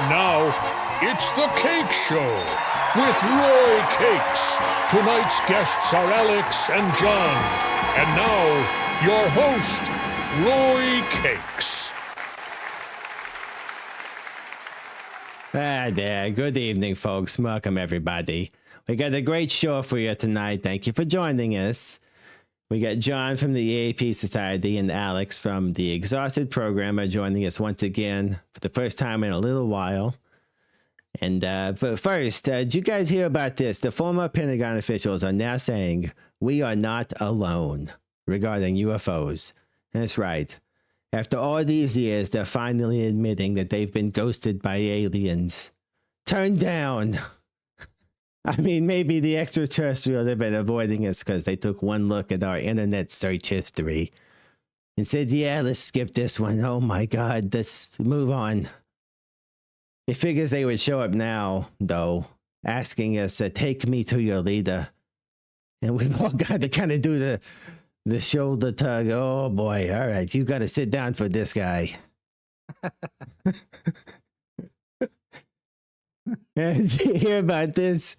And now, it's the Cake Show with Roy Cakes. Tonight's guests are Alex and John. And now, your host, Roy Cakes. There. Good evening, folks. Welcome, everybody. We got a great show for you tonight. Thank you for joining us. We got John from the EAP Society and Alex from the Exhausted Program are joining us once again for the first time in a little while. And but first, did you guys hear about this? The former Pentagon officials are now saying we are not alone regarding UFOs. That's right. After all these years, they're finally admitting that they've been ghosted by aliens. Turned down. I mean, maybe the extraterrestrials have been avoiding us because they took one look at our internet search history and said, yeah, let's skip this one. Oh my God, let's move on. It figures they would show up now, though, asking us to take me to your leader. And we've all got to kind of do the shoulder tug. Oh boy, all right, you got to sit down for this guy. And you hear about this?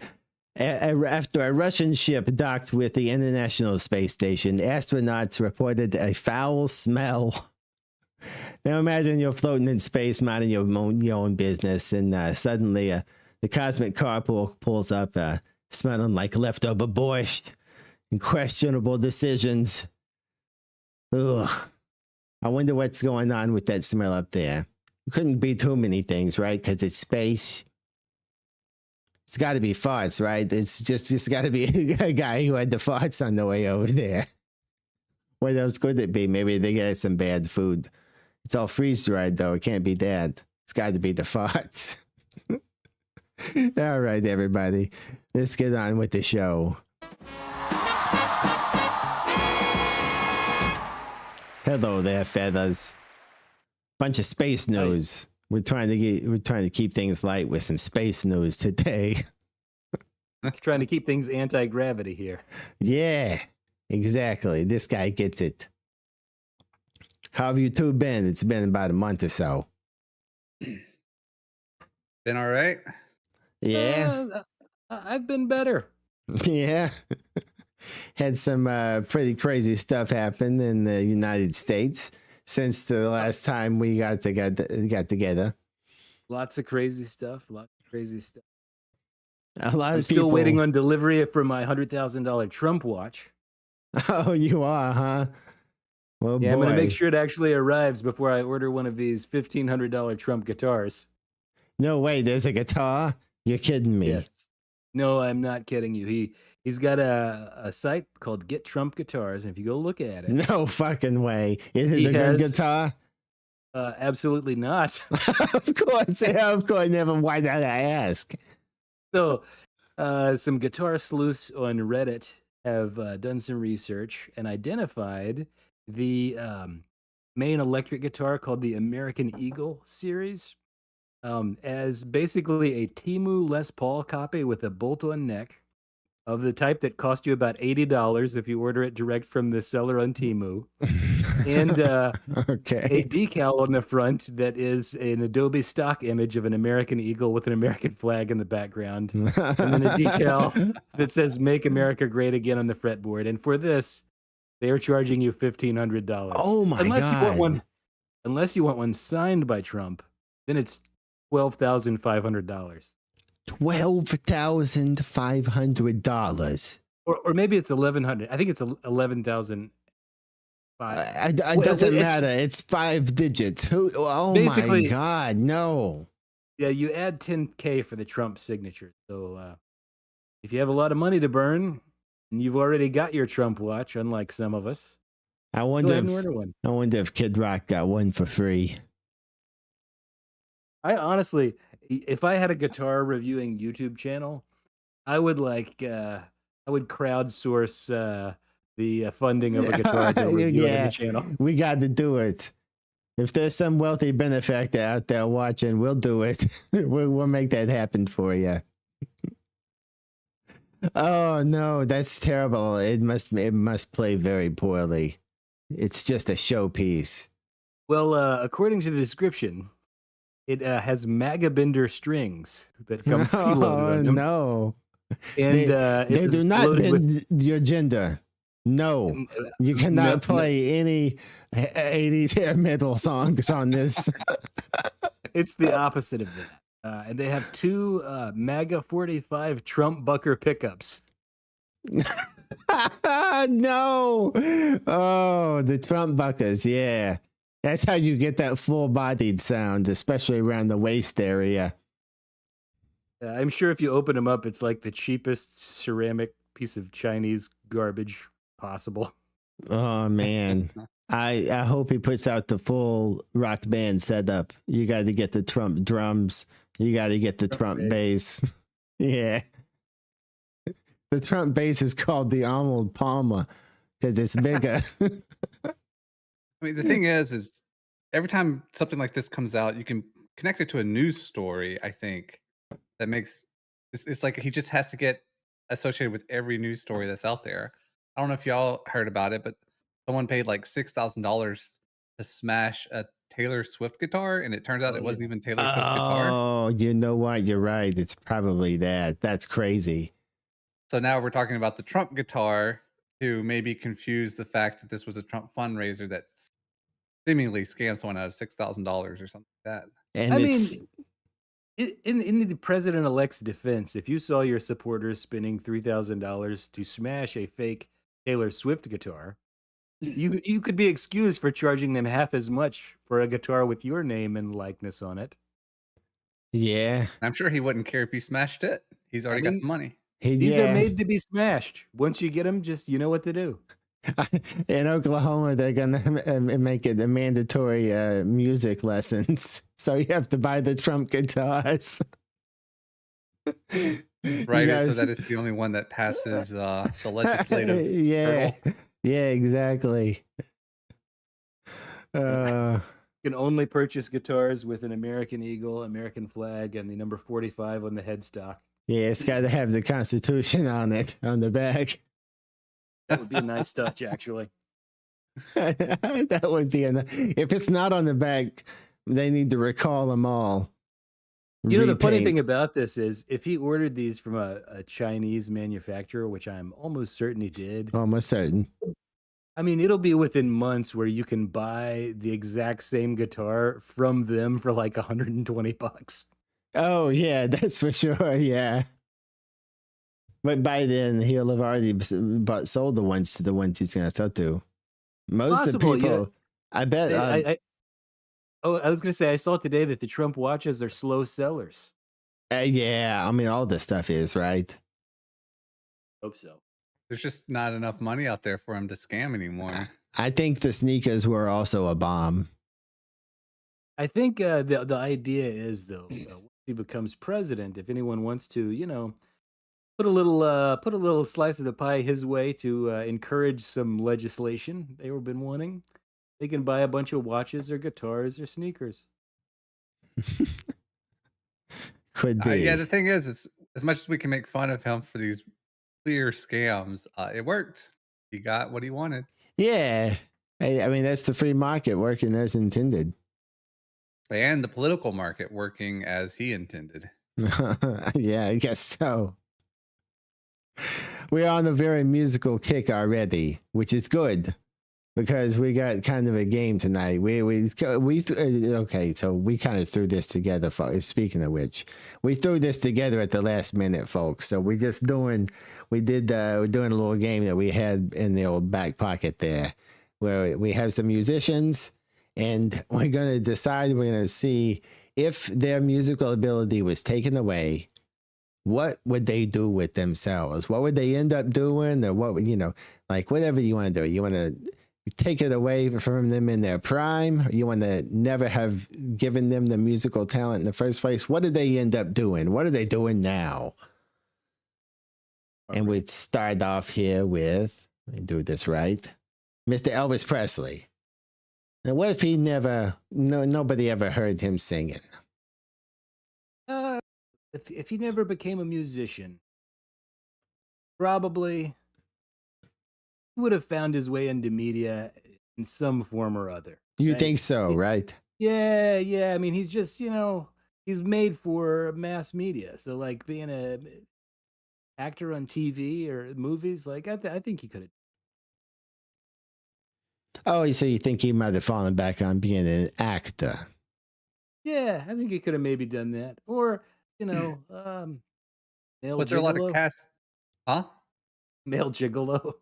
After a Russian ship docked with the International Space Station, astronauts reported a foul smell. Now imagine you're floating in space, minding your own business, and suddenly the cosmic car pulls up, smelling like leftover borscht and questionable decisions. Ugh. I wonder what's going on with that smell up there. It couldn't be too many things, right? Because it's space. It's got to be farts, right? It's just got to be a guy who had the farts on the way over there. What else could it be? Maybe they got some bad food. It's all freeze-dried, though. It can't be that. It's got to be the farts. All right, everybody. Let's get on with the show. Hello there, feathers. Bunch of space news. We're trying to keep things light with some space news today. Trying to keep things anti-gravity here. Yeah, exactly. This guy gets it. How have you two been? It's been about a month or so. Been all right? Yeah. I've been better. Yeah. Had some pretty crazy stuff happen in the United States since the last time we got together. Lots of crazy stuff. A lot I'm of people still waiting on delivery for my $100,000 Trump watch. Oh, you are, huh? Well, yeah, boy. I'm going to make sure it actually arrives before I order one of these $1,500 Trump guitars. No way, there's a guitar? You're kidding me. Yes. No, I'm not kidding you. He's got a site called Get Trump Guitars, and if you go look at it... No fucking way. Is it a good guitar? Absolutely not. Of course. Never. Why did I ask? So, some guitar sleuths on Reddit have done some research and identified the main electric guitar called the American Eagle series as basically a Temu Les Paul copy with a bolt-on neck of the type that cost you about $80 if you order it direct from the seller on Temu. And okay. a decal on the front that is an Adobe stock image of an American eagle with an American flag in the background. And then a decal that says Make America Great Again on the fretboard. And for this, they are charging you $1,500. Oh my God. Unless you want one signed by Trump, then it's $12,500. $12,500. Or maybe it's $1,100. I think it's $11,000. It doesn't matter. It's 5 digits. Oh my God, no. Yeah, you add $10K for the Trump signature. So if you have a lot of money to burn and you've already got your Trump watch, unlike some of us, I wonder if Kid Rock got one for free. I honestly, if I had a guitar reviewing YouTube channel, I would crowdsource the funding of a guitar review on the channel. We got to do it. If there's some wealthy benefactor out there watching, we'll do it. We'll make that happen for you. Oh no, that's terrible. It must play very poorly. It's just a showpiece. Well, according to the description, It has Magabender strings that come preloaded Oh on them, no. and They do it's not loaded with bend your gender. No. You no, cannot play any 80s hair metal songs on this. it's the opposite of that. And they have two MAGA 45 Trump Bucker pickups. No. Oh, the Trump buckers. Yeah. That's how you get that full bodied sound, especially around the waist area. I'm sure if you open them up, it's like the cheapest ceramic piece of Chinese garbage possible. Oh, man. I hope he puts out the full rock band setup. You got to get the Trump drums. You got to get the Trump bass. Yeah. The Trump bass is called the Arnold Palmer because it's bigger. I mean, the thing is every time something like this comes out, you can connect it to a news story. I think that makes it's like he just has to get associated with every news story that's out there. I don't know if y'all heard about it, but someone paid like $6,000 to smash a Taylor Swift guitar, and it turns out Oh, it wasn't yeah. even Taylor Swift's guitar. Oh, you know what? You're right. It's probably that. That's crazy. So now we're talking about the Trump guitar to maybe confuse the fact that this was a Trump fundraiser that seemingly scammed someone out of $6,000 or something like that. And I it's mean, in the president-elect's defense, if you saw your supporters spending $3,000 to smash a fake Taylor Swift guitar, you could be excused for charging them half as much for a guitar with your name and likeness on it. yeah. I'm sure he wouldn't care if you smashed it. He's already got mean, the money. These are Yeah. made to be smashed. Once you get them, just you know what to do. In Oklahoma, they're gonna make it a mandatory music lessons. So you have to buy the Trump guitars. Right, guys- so that is the only one that passes the legislative yeah, hurdle. yeah, exactly. You can only purchase guitars with an American eagle, American flag, and the number 45 on the headstock. Yeah, it's got to have the Constitution on it on the back. That would be a nice touch, actually. That would be if it's not on the back, they need to recall them all. You know, the funny thing Repaint. about this is if he ordered these from a Chinese manufacturer, which I'm almost certain he did, Almost certain. I mean, it'll be within months where you can buy the exact same guitar from them for like $120. Oh yeah, that's for sure. Yeah, but by then he'll have already sold the ones to the ones he's going to sell to. Most Possible, of the people, yeah. I bet. I was going to say, I saw today that the Trump watches are slow sellers. Yeah, I mean, all this stuff is right. Hope so. There's just not enough money out there for him to scam anymore. I think the sneakers were also a bomb. I think the idea is though, once he becomes president, if anyone wants to, you know, put a little slice of the pie his way to encourage some legislation they've been wanting, they can buy a bunch of watches or guitars or sneakers. Could be. Yeah, the thing is as much as we can make fun of him for these clear scams, it worked. He got what he wanted. Yeah, I mean that's the free market working as intended. And the political market working as he intended. Yeah, I guess so. We're on a very musical kick already, which is good because we got kind of a game tonight. Okay, so we kind of threw this together. Speaking of which, we threw this together at the last minute, folks. So we're doing a little game that we had in the old back pocket there, where we have some musicians, and we're gonna decide. We're gonna see if their musical ability was taken away. What would they do with themselves? What would they end up doing? Or what would, like whatever you want to do. You want to take it away from them in their prime? Or you want to never have given them the musical talent in the first place? What did they end up doing? What are they doing now? And we'd start off here with, let me do this right, Mr. Elvis Presley. Now, what if he nobody ever heard him singing? If he never became a musician, probably he would have found his way into media in some form or other. You right? think so, right? Yeah, yeah. I mean, he's just, he's made for mass media. So like being a actor on TV or movies, like I think he could have. Oh, so you think he might have fallen back on being an actor? Yeah, I think he could have maybe done that. Or, male Was there a lot of gigolo, cast? Huh? male gigolo.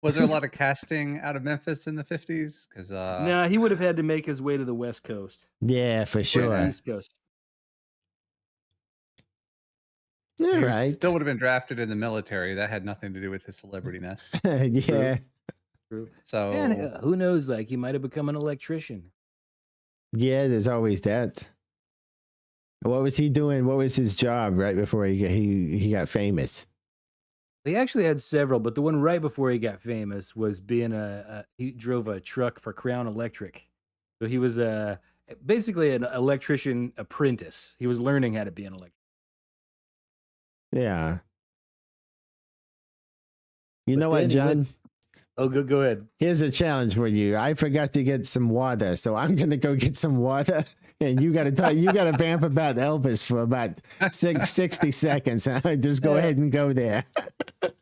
Was there a lot of casting out of Memphis in the 50s? Because Nah, he would have had to make his way to the West Coast Yeah, for or the sure. East Coast. All he still right. would have been drafted in the military. That had nothing to do with his celebrityness. True, Yeah. true. And So who knows? Like he might have become an electrician. Yeah, there's always that. What was he doing? What was his job right before he got famous? He actually had several, but the one right before he got famous was being he drove a truck for Crown Electric. So he was basically an electrician apprentice. He was learning how to be an electrician. Yeah. You But know what, then he went. John? Oh, go ahead. Here's a challenge for you. I forgot to get some water, so I'm gonna go get some water, and you gotta vamp about Elvis for about 60 seconds. Just go ahead and go there.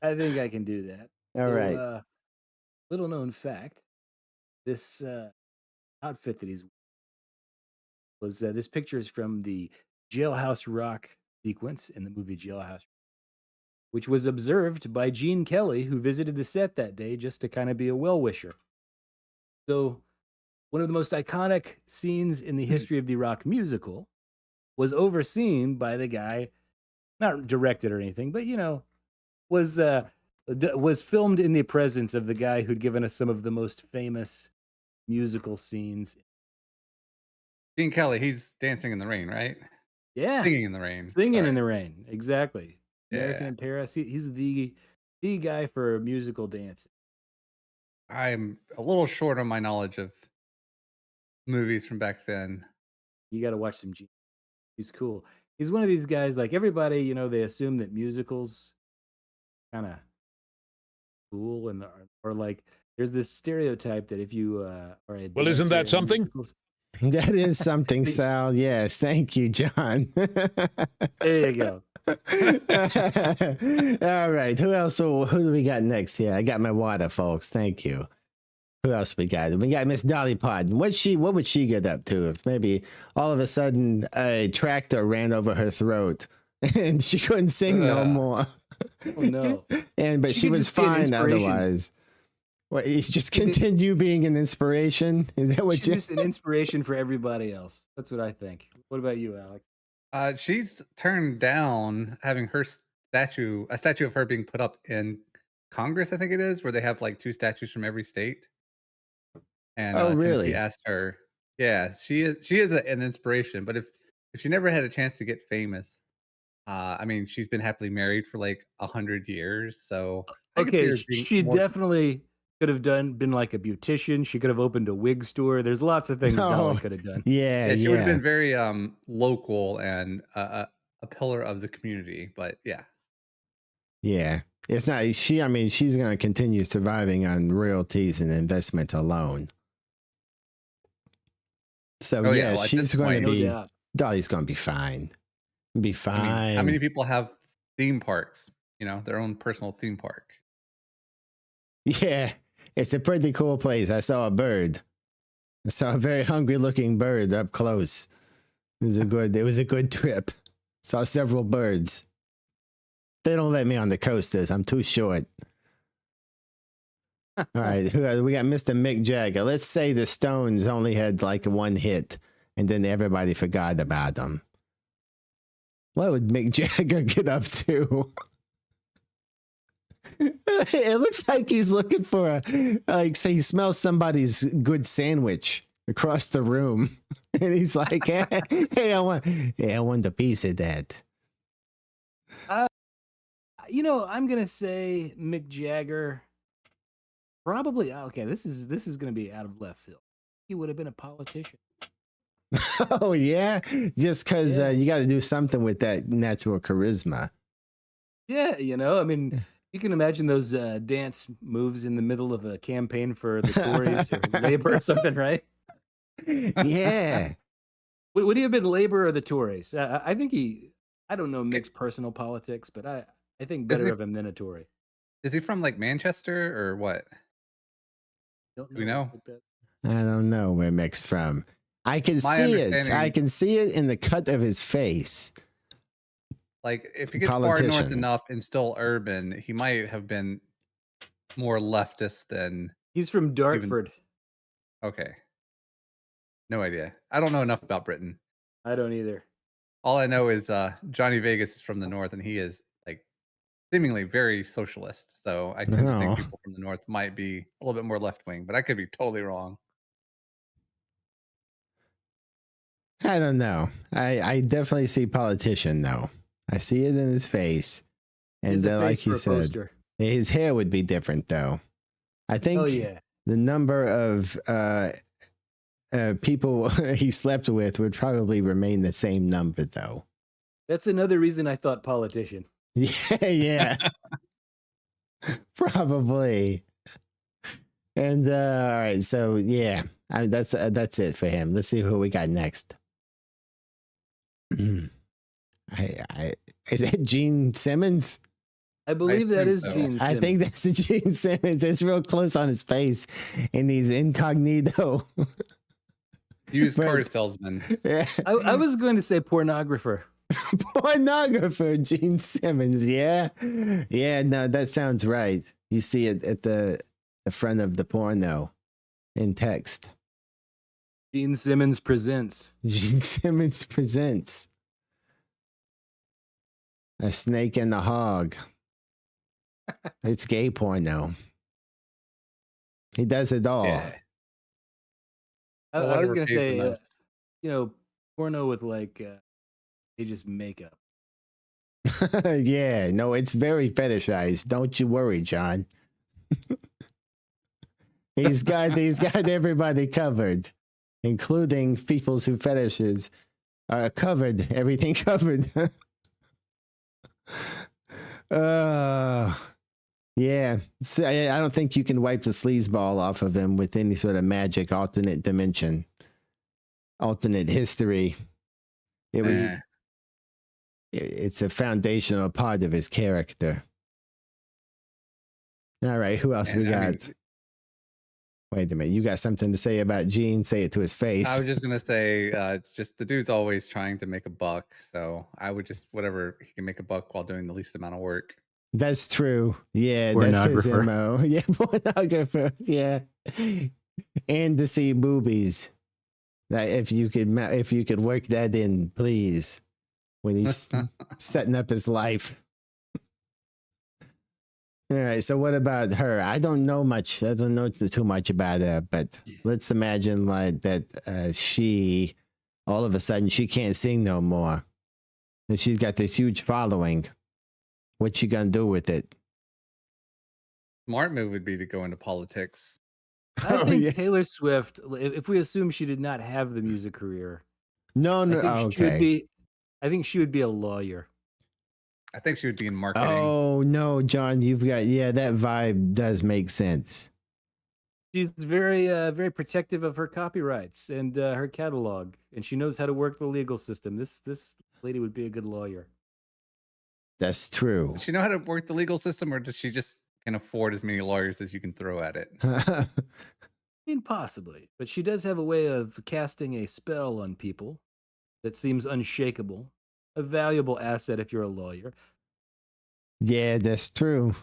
I think I can do that. All So, right. little known fact: this outfit that he's was this picture is from the Jailhouse Rock sequence in the movie Jailhouse, which was observed by Gene Kelly, who visited the set that day just to kind of be a well wisher. So, one of the most iconic scenes in the history of the rock musical was overseen by the guy, not directed or anything, but was was filmed in the presence of the guy who'd given us some of the most famous musical scenes. Gene Kelly, he's dancing in the rain, right? Yeah, Singing in the rain. Singing in Sorry. the Rain, exactly. American Yeah. in Paris. He's the guy for musical dance. I'm a little short on my knowledge of movies from back then. You got to watch some. He's cool. He's one of these guys. Like everybody, they assume that musicals kind of cool or like there's this stereotype that if you are a Well, isn't dancer that in something? musicals, That is something, see, Sal. Yes, thank you, John. there you go. All right. Who do we got next here? I got my water, folks. Thank you. Who else we got? We got Miss Dolly Parton. What would she get up to if maybe all of a sudden a tractor ran over her throat and she couldn't sing no more? Oh no. But she could was just be an fine inspiration. otherwise. What, just continue being an inspiration? Is that what She's you just an inspiration for everybody else. That's what I think. What about you, Alex? She's turned down having a statue of her being put up in Congress, I think it is, where they have like two statues from every state. And Oh, Tennessee really? asked her, yeah, she is an inspiration. But if she never had a chance to get famous, I mean, she's been happily married for like 100 years, so I could see Okay, her being she more. definitely could have been like a beautician. She could have opened a wig store. There's lots of things Dolly Oh, could have done. yeah, Yeah, she would have yeah, been very local and a pillar of the community. But yeah, yeah. It's not she. I mean, she's going to continue surviving on royalties and investment alone. So oh yeah, yeah, well at this she's going to point, No be doubt. Dolly's going to be fine. Be I mean, how many fine. people have theme parks? Their own personal theme park. Yeah, it's a pretty cool place. I saw a bird. I saw a very hungry looking bird up close. It was a good trip. Saw several birds. They don't let me on the coasters. I'm too short. All right, we got Mr. Mick Jagger. Let's say the Stones only had like one hit, and then everybody forgot about them. What would Mick Jagger get up to? It looks like he's looking for say he smells somebody's good sandwich across the room, and he's like, "Hey, I want a piece of that." I'm gonna say Mick Jagger. Probably okay. This is gonna be out of left field. He would have been a politician. Oh yeah, just because Yeah, you got to do something with that natural charisma. yeah. I mean, you can imagine those dance moves in the middle of a campaign for the Tories or Labor or something, right? Yeah, Would he have been Labor or the Tories? I think he. I don't know mixed personal politics, but I think Isn't better he, of him than a Tory. is he from like Manchester or what? Don't Do we know. Let's know? look that. I don't know where Mick's from. I can My see it. I understanding- can see it in the cut of his face. Like, if he gets far north Politician. enough and still urban, he might have been more leftist than. He's from Dartford. Okay. No idea. I don't know enough about Britain. I don't either. All I know is Johnny Vegas is from the north, and he is like seemingly very socialist. So I tend to Oh. think people from the north might be a little bit more left wing, but I could be totally wrong. I don't know. I definitely see politician though. I see it in his face. And He's a face like for you a said, poster. his hair would be different though. I think Oh yeah. the number of people he slept with would probably remain the same number though. That's another reason I thought politician. Yeah. Probably. And all right, so yeah, that's it for him. Let's see who we got next. Is it Gene Simmons? I believe that assume is so. Gene Simmons. I think that's the Gene Simmons. It's real close on his face, and he's incognito. Used But- car salesman. Yeah. I was going to say pornographer. Pornographer Gene Simmons. Yeah, yeah. No, that sounds right. You see it at the front of the porno in text. Gene Simmons presents. Gene Simmons presents A Snake and a Hog. It's gay porno. He does it all. Yeah. I Whatever was going to pays the say, most. porno with like ages makeup. Yeah, no, it's very fetishized. Don't you worry, John. he's got everybody covered, including people's who fetishes are covered. Everything covered. Yeah. So I don't think you can wipe the sleazeball off of him with any sort of magic alternate dimension, alternate history. It would. Eh. It's a foundational part of his character. All right, who else we And, got? I mean, Wait a minute, you got something to say about Gene? Say it to his face. I was just gonna say, just the dude's always trying to make a buck. So I would just whatever he can make a buck while doing the least amount of work. That's true. Yeah, that's his Pornographer. MO. Yeah, pornographer. Yeah, and to see boobies. Like if you could work that in, please. When he's setting up his life. All right. So what about her? I don't know much. I don't know too much about her, but let's imagine like that she, all of a sudden, she can't sing no more. And she's got this huge following. What's she going to do with it? Smart move would be to go into politics. I Oh, think yeah. Taylor Swift, if we assume she did not have the music career, No, I no. think she would Okay. be. I think she would be a lawyer. I think she would be in marketing. Oh, no, John, that vibe does make sense. She's very protective of her copyrights and her catalog, and she knows how to work the legal system. This lady would be a good lawyer. That's true. Does she know how to work the legal system, or does she just can afford as many lawyers as you can throw at it? I mean, possibly, but she does have a way of casting a spell on people that seems unshakable. A valuable asset if you're a lawyer. Yeah, that's true.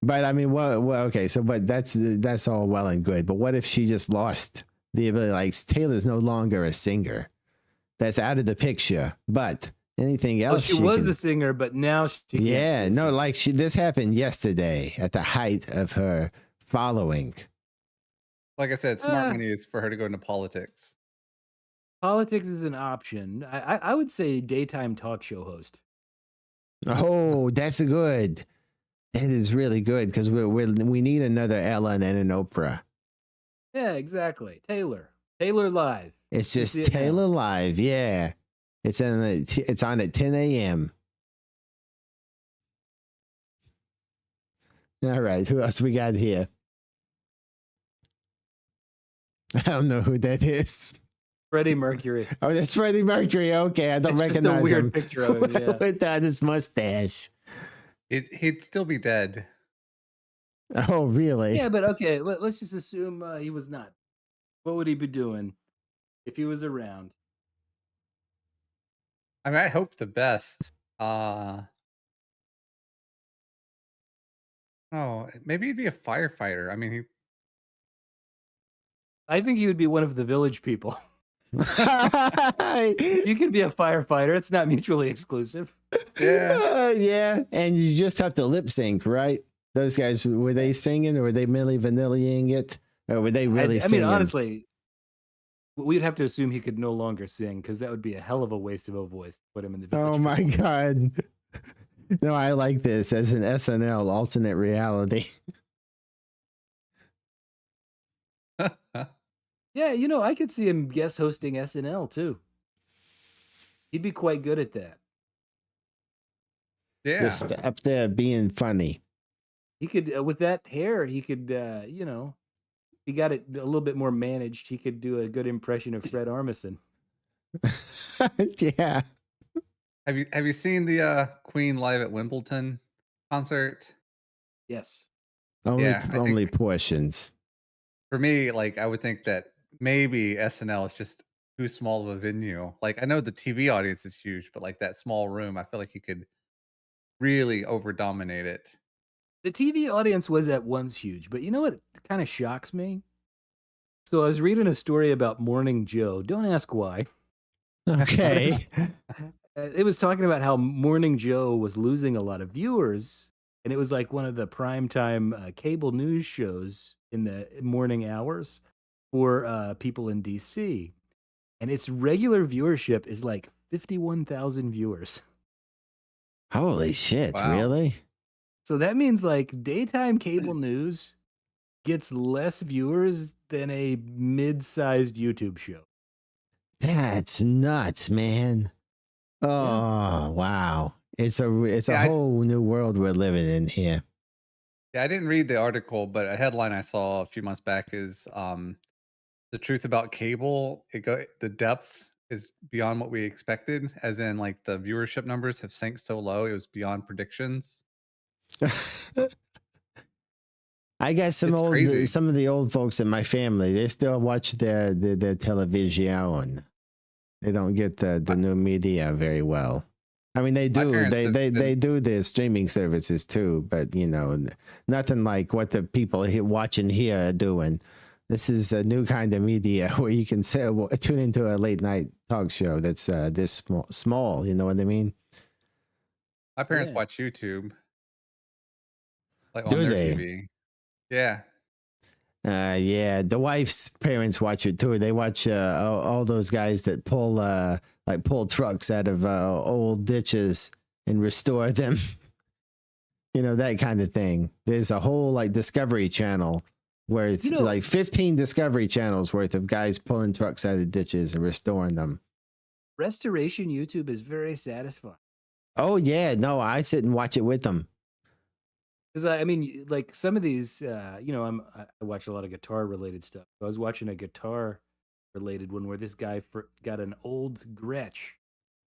But I mean, well, okay. So, but that's all well and good. But what if she just lost the ability? Like Taylor's no longer a singer. That's out of the picture. But anything Well, else? she was can- a singer, but now she can't Yeah, be a no, singer. like this happened yesterday at the height of her following. Like I said, smart Ah. money is for her to go into politics. Politics is an option. I would say daytime talk show host. Oh, that's good. That is really good because we need another Ellen and an Oprah. Yeah, exactly. Taylor Live. It's You just see it now. Taylor Live. Yeah. It's on at 10 a.m. All right. Who else we got here? I don't know who that is. Freddie Mercury. Oh, that's Freddie Mercury. Okay, I don't It's just a recognize weird him picture of him, yeah. without his mustache. He'd still be dead. Oh, really? Yeah, but okay, let's just assume he was not. What would he be doing if he was around? I mean, I hope the best. Oh, maybe he'd be a firefighter. I mean, I think he would be one of the village people. You could be a firefighter. It's not mutually exclusive. yeah. Yeah, and you just have to lip sync, right? Those guys, were they singing or were they Milli Vanilli-ing it? Or were they really I singing? mean, honestly, we'd have to assume he could no longer sing because that would be a hell of a waste of a voice to put him in the village. Oh my God. No, I like this as an SNL alternate reality. Yeah, you know, I could see him guest hosting SNL too. He'd be quite good at that. Yeah. Just up there being funny. He could, with that hair, he could, you know, he got it a little bit more managed. He could do a good impression of Fred Armisen. Yeah. Have you seen the Queen live at Wimbledon concert? Yes. Only portions. For me, like, I would think that maybe SNL is just too small of a venue. Like, I know the TV audience is huge, but like that small room, I feel like he could really over dominate it. The TV audience was at once huge, but you know what kind of shocks me? So I was reading a story about Morning Joe. Don't ask why. Okay. It was talking about how Morning Joe was losing a lot of viewers, and it was like one of the primetime cable news shows in the morning hours for people in DC. And its regular viewership is like 51,000 viewers. Holy shit, Wow. really? So that means like daytime cable news gets less viewers than a mid-sized YouTube show. That's nuts, man. Oh, wow. It's a whole new world we're living in here. Yeah, I didn't read the article, but a headline I saw a few months back is the truth about cable. The depth is beyond what we expected, as in like the viewership numbers have sank so low it was beyond predictions. I got some It's crazy. some of the old folks in my family. They still watch their television. They don't get the new media very well. I mean, they do. parents have They been- do their streaming services too, but you know, nothing like what the people here watching here are doing. This is a new kind of media where you can tune into a late night talk show that's this small. You know what I mean? My parents Yeah. watch YouTube, like on Do their they? TV. Yeah. Yeah, the wife's parents watch it too. They watch all those guys that pull trucks out of old ditches and restore them. You know, that kind of thing. There's a whole like Discovery Channel where it's like 15 Discovery Channels worth of guys pulling trucks out of ditches and restoring them. Restoration YouTube is very satisfying. Oh yeah, no, I sit and watch it with them. Because I mean, like some of these, you know, I watch a lot of guitar related stuff. I was watching a guitar related one where this guy got an old Gretsch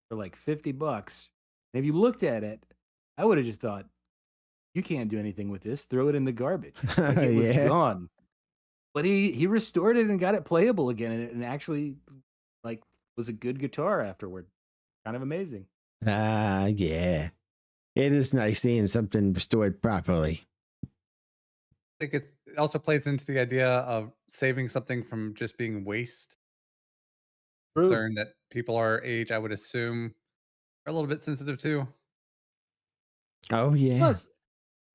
for like $50. And if you looked at it, I would have just thought, you can't do anything with this. Throw it in the garbage. Like it was gone. But he restored it and got it playable again, and actually, like, was a good guitar afterward. Kind of amazing. Yeah. It is nice seeing something restored properly. I think it also plays into the idea of saving something from just being waste. Concern that people our age, I would assume, are a little bit sensitive to. Oh yeah. Plus,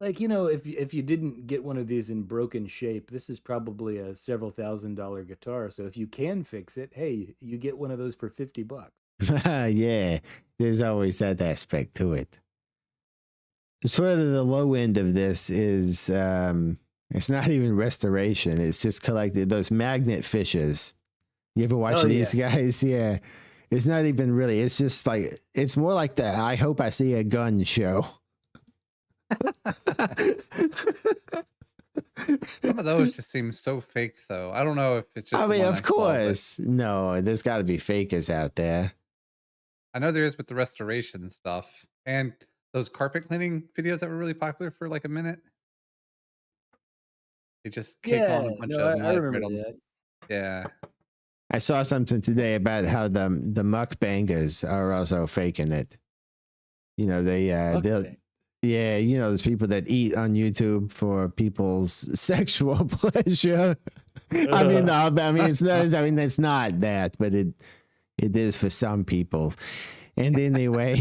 like, you know, if you didn't get one of these in broken shape, this is probably a several $1,000 guitar. So if you can fix it, hey, you get one of those for $50. Yeah, there's always that aspect to it. Sort of the low end of this is it's not even restoration. It's just collected those magnet fishes. You ever watch these guys? Yeah. It's not even really. It's just like, it's more like the I Hope I See a Gun show. Some of those just seem so fake, though. I don't know if it's just I the mean, one of I saw, but course. No, there's got to be fakers out there. I know there is with the restoration stuff and those carpet cleaning videos that were really popular for like a minute. They just cake on a Yeah, bunch no, of I mud remember right on. that. Yeah. I saw something today about how the mukbangers are also faking it. You know, they'll Mukbang. yeah, you know, there's people that eat on YouTube for people's sexual pleasure. I mean, no, I mean it's not. I mean, it's not that, but it is for some people. And anyway,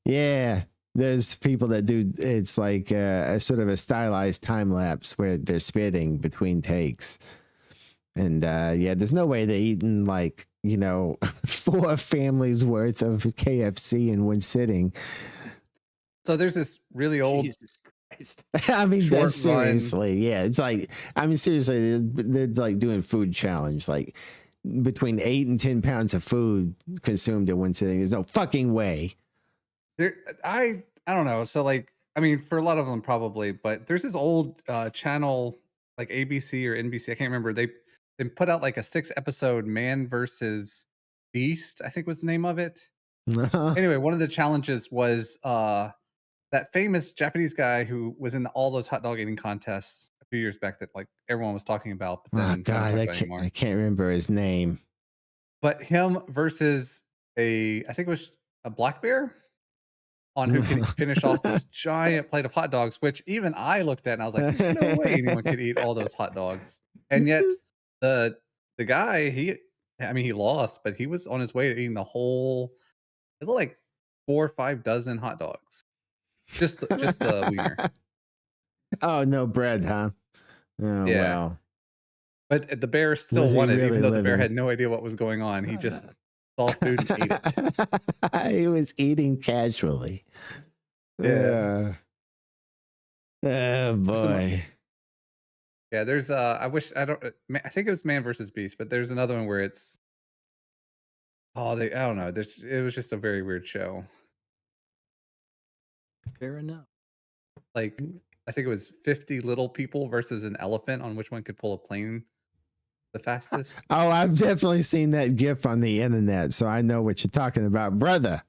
yeah, there's people that do. It's like a sort of a stylized time lapse where they're spitting between takes. And yeah, there's no way they're eating like, you know, 4 families worth of KFC in one sitting. So there's this really old Jesus Christ. I mean, short that's seriously, yeah. It's like, I mean, seriously, they're like doing food challenge, like between 8 and 10 pounds of food consumed in one sitting. There's no fucking way. there. I don't know. So like, I mean, for a lot of them probably, but there's this old channel like ABC or NBC. I can't remember. They put out like a 6-episode Man versus Beast, I think was the name of it. Anyway, one of the challenges was that famous Japanese guy who was in all those hot dog eating contests a few years back that like everyone was talking about, but Oh then no one's God, talking I about anymore. can't remember his name. But him versus I think it was a black bear on who could finish off this giant plate of hot dogs, which even I looked at and I was like, "There's no way anyone could eat all those hot dogs." And yet the guy, I mean, he lost, but he was on his way to eating the whole. It looked like 4 or 5 dozen hot dogs. Just the wiener. Oh, no bread, huh? Oh, Yeah. well. But the bear still Was he won it, really even though the bear living? had no idea what was going on. He just saw food and ate it. He was eating casually. Yeah. Oh boy. Yeah, there's I think it was Man versus Beast, but there's another one where it's I don't know. It was just a very weird show. Fair enough. Like I think it was 50 little people versus an elephant on which one could pull a plane the fastest. Oh, I've definitely seen that GIF on the internet, so I know what you're talking about, brother.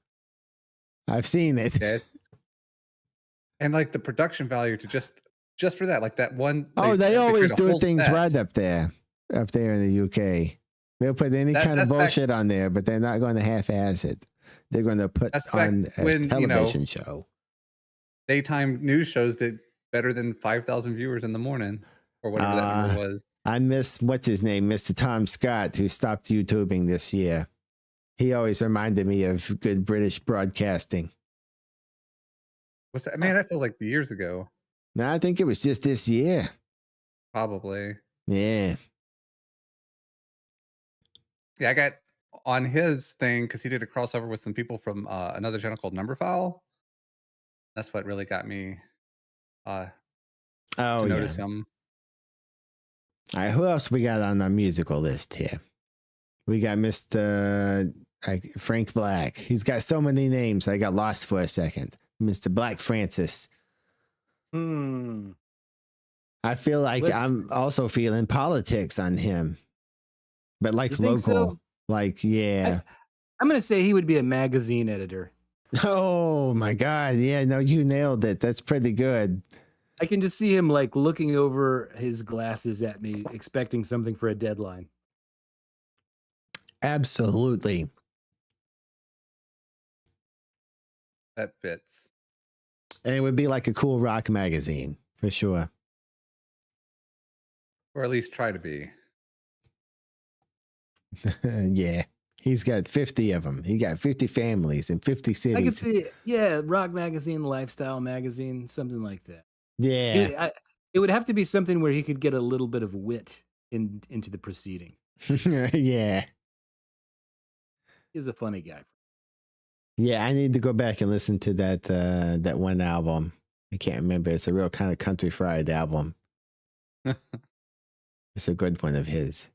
I've seen it. Yeah. And like the production value to just for that, like that one. They always create a do whole things set. right up there in the UK. They'll put any kind of that's back- bullshit on there, but they're not going to half-ass it. They're going to put That's back on a when, you know, television show. Daytime news shows did better than 5,000 viewers in the morning or whatever that number was. I miss, what's his name, Mr. Tom Scott, who stopped YouTubing this year. He always reminded me of good British broadcasting. What's that? Man, that feels like years ago. No, I think it was just this year. Probably. Yeah. Yeah, I got on his thing because he did a crossover with some people from another channel called Number File. That's what really got me to notice him. All right, who else we got on our musical list here? We got Mr. Frank Black. He's got so many names, I got lost for a second. Mr. Black Francis. I feel like I'm also feeling politics on him, but like You think local, so? like, yeah. I'm going to say he would be a magazine editor. Oh my God. Yeah, no, you nailed it. That's pretty good. I can just see him like looking over his glasses at me, expecting something for a deadline. Absolutely. That fits. And it would be like a cool rock magazine for sure. Or at least try to be. Yeah. He's got 50 of them. He got 50 families in 50 cities. I could see, yeah, rock magazine, lifestyle magazine, something like that. Yeah. It would have to be something where he could get a little bit of wit into the proceeding. Yeah. He's a funny guy. Yeah, I need to go back and listen to that one album. I can't remember. It's a real kind of country fried album. It's a good one of his.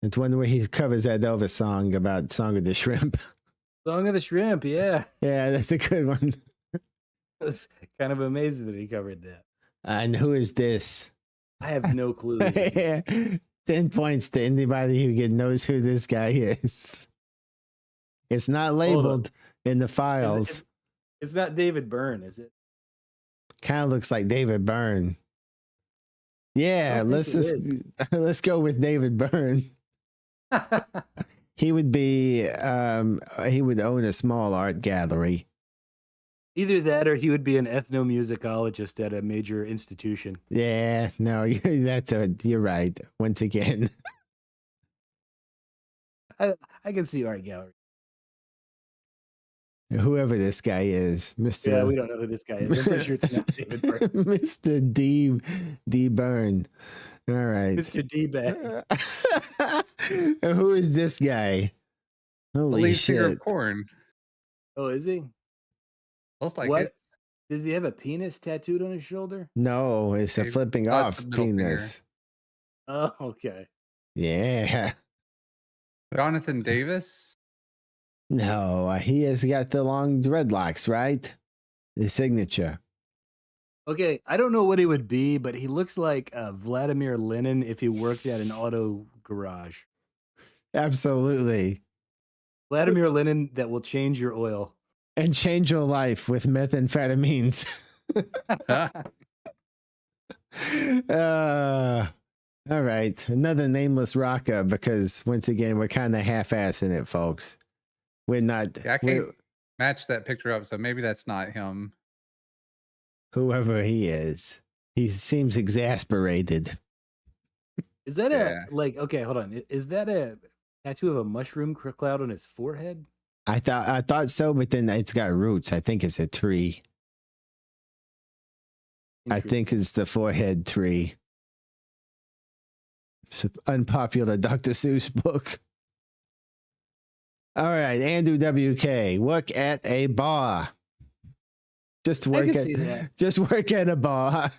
It's one where he covers that Elvis song about Song of the Shrimp. Song of the Shrimp, yeah. Yeah, that's a good one. I was kind of amazed that he covered that. And who is this? I have no clue. Who this is. 10 points to anybody who knows who this guy is. It's not labeled in the files. It's not David Byrne, is it? Kind of looks like David Byrne. Yeah, let's go with David Byrne. He would be he would own a small art gallery. Either that or he would be an ethnomusicologist at a major institution. Yeah, no, you're right. Once again. I can see art gallery. Whoever this guy is, Mr. Yeah, we don't know who this guy is. I'm pretty sure it's not David Byrne. Mr. D Byrne. All right. Mr. D-Bag. Who is this guy? Holy Lead singer of shit. Korn. Oh, is he? Looks like What? it. Does he have a penis tattooed on his shoulder? No, it's a Maybe. flipping Oh, it's off the middle finger. penis. Oh, okay. Yeah. Jonathan Davis. No, he has got the long dreadlocks, right? His signature. Okay, I don't know what he would be, but he looks like Vladimir Lenin if he worked at an auto garage. Absolutely. Vladimir Lenin that will change your oil. And change your life with methamphetamines. All right. Another nameless rocker because, once again, we're kind of half-assing it, folks. We're not. Yeah, I can't match that picture up, so maybe that's not him. Whoever he is. He seems exasperated. Is that okay, hold on. Is that a tattoo of a mushroom cloud on his forehead? I thought so, but then it's got roots. I think it's a tree. I think it's the forehead tree. It's an unpopular Dr. Seuss book. All right, Andrew WK. Work at a bar. Just work at a bar.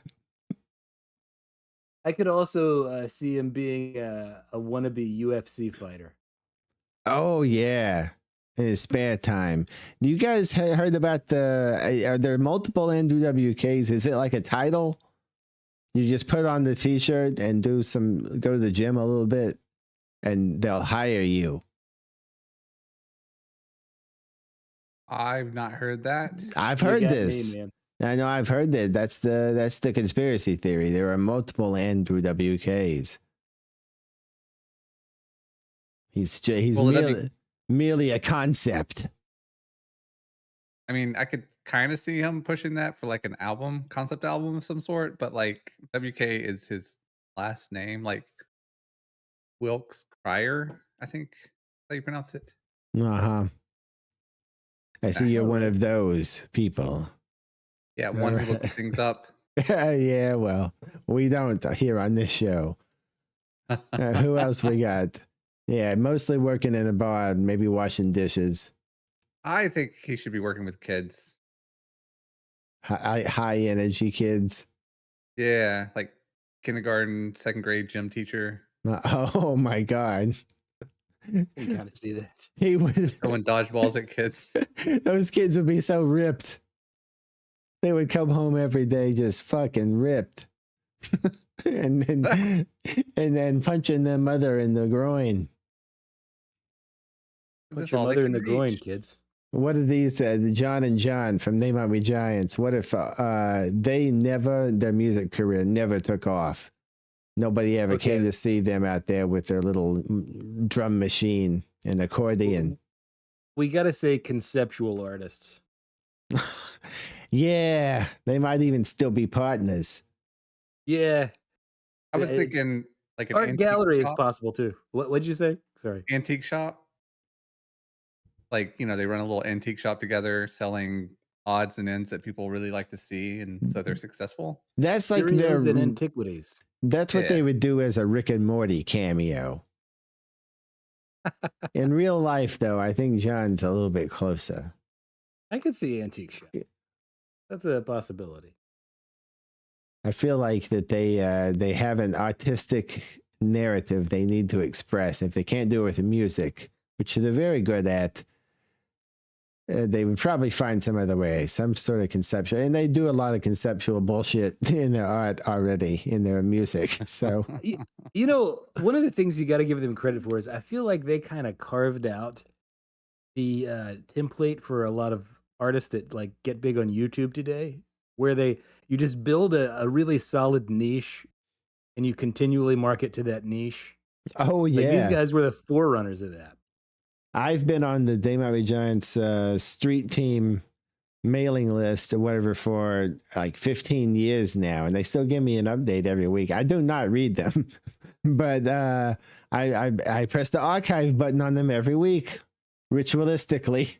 I could also see him being a wannabe UFC fighter. Oh yeah, in his spare time. You guys heard about are there multiple Andrew WKs? Is it like a title? You just put on the t-shirt and go to the gym a little bit, and they'll hire you. I've not heard that. I've heard this. I know I've heard that. That's the conspiracy theory. There are multiple Andrew WKs. He's merely a concept. I mean, I could kind of see him pushing that for like an concept album of some sort, but like WK is his last name, like Wilkes Cryer, I think that's how you pronounce it. Uh-huh. I see you're one of those people. Yeah, one who looks things up. Yeah, well, we don't here on this show. Who else we got? Yeah, mostly working in a bar, maybe washing dishes. I think he should be working with kids. High energy kids. Yeah, like kindergarten, second grade gym teacher. Oh my God. You gotta see that. He would throwing dodgeballs at kids. Those kids would be so ripped. They would come home every day just fucking ripped. and then punching their mother in the groin. Punch your mother in the groin, kids. What are these? John and John from They Might Be Giants. What if their music career never took off? Nobody ever came to see them out there with their little drum machine and accordion. We got to say conceptual artists. Yeah, they might even still be partners. Yeah. I was thinking like an art gallery is possible too. What'd you say? Sorry. Antique shop. Like, they run a little antique shop together selling odds and ends that people really like to see, and so they're successful. That's like their in antiquities. That's what they would do as a Rick and Morty cameo. In real life, though, I think John's a little bit closer. I could see antique shop. That's a possibility. I feel like that they have an artistic narrative they need to express. If they can't do it with the music, which they're very good at, they would probably find some other way, some sort of conceptual. And they do a lot of conceptual bullshit in their art already, in their music. So, You know, one of the things you got to give them credit for is I feel like they kind of carved out the template for a lot of artists that like get big on YouTube today, where you just build a really solid niche and you continually market to that niche. oh, Like these yeah. guys were the forerunners of that. I've been on the They Might Be Giants street team mailing list or whatever for like 15 years now, and they still give me an update every week. I do not read them, but I press the archive button on them every week, ritualistically.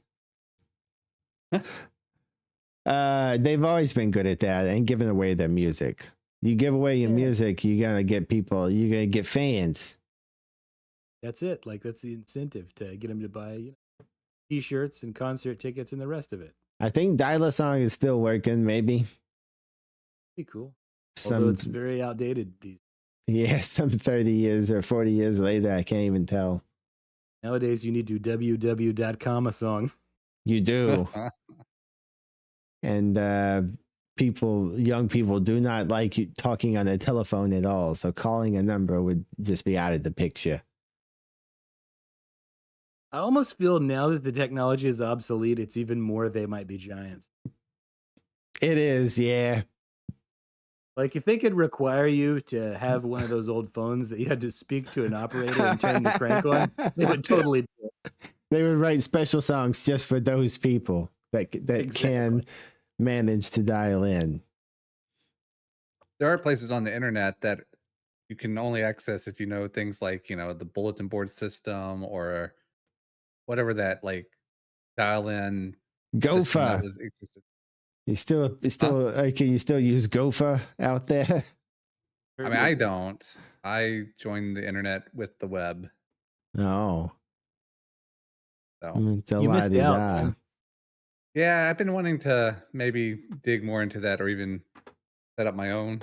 They've always been good at that and giving away their music. You give away your music, you're gonna get people, you're gonna get fans. That's it. Like that's the incentive to get them to buy T-shirts and concert tickets and the rest of it. I think Dial-A-Song is still working, maybe. Be cool. Although it's Some very outdated. some 30 years or 40 years later, I can't even tell. Nowadays, you need to www.com a song. You do. And young people do not like you talking on a telephone at all. So calling a number would just be out of the picture. I almost feel now that the technology is obsolete, it's even more They Might Be Giants. It is, yeah. Like if they could require you to have one of those old phones that you had to speak to an operator and turn the crank on, they would totally do it. They would write special songs just for those people that can manage to dial in. There are places on the internet that you can only access if you know things like, the bulletin board system or whatever that like dial-in system that Gopher. existed. You can you still use Gopher out there? I mean, I don't. I joined the internet with the web. Oh. So You missed out, man. yeah, I've been wanting to maybe dig more into that or even set up my own,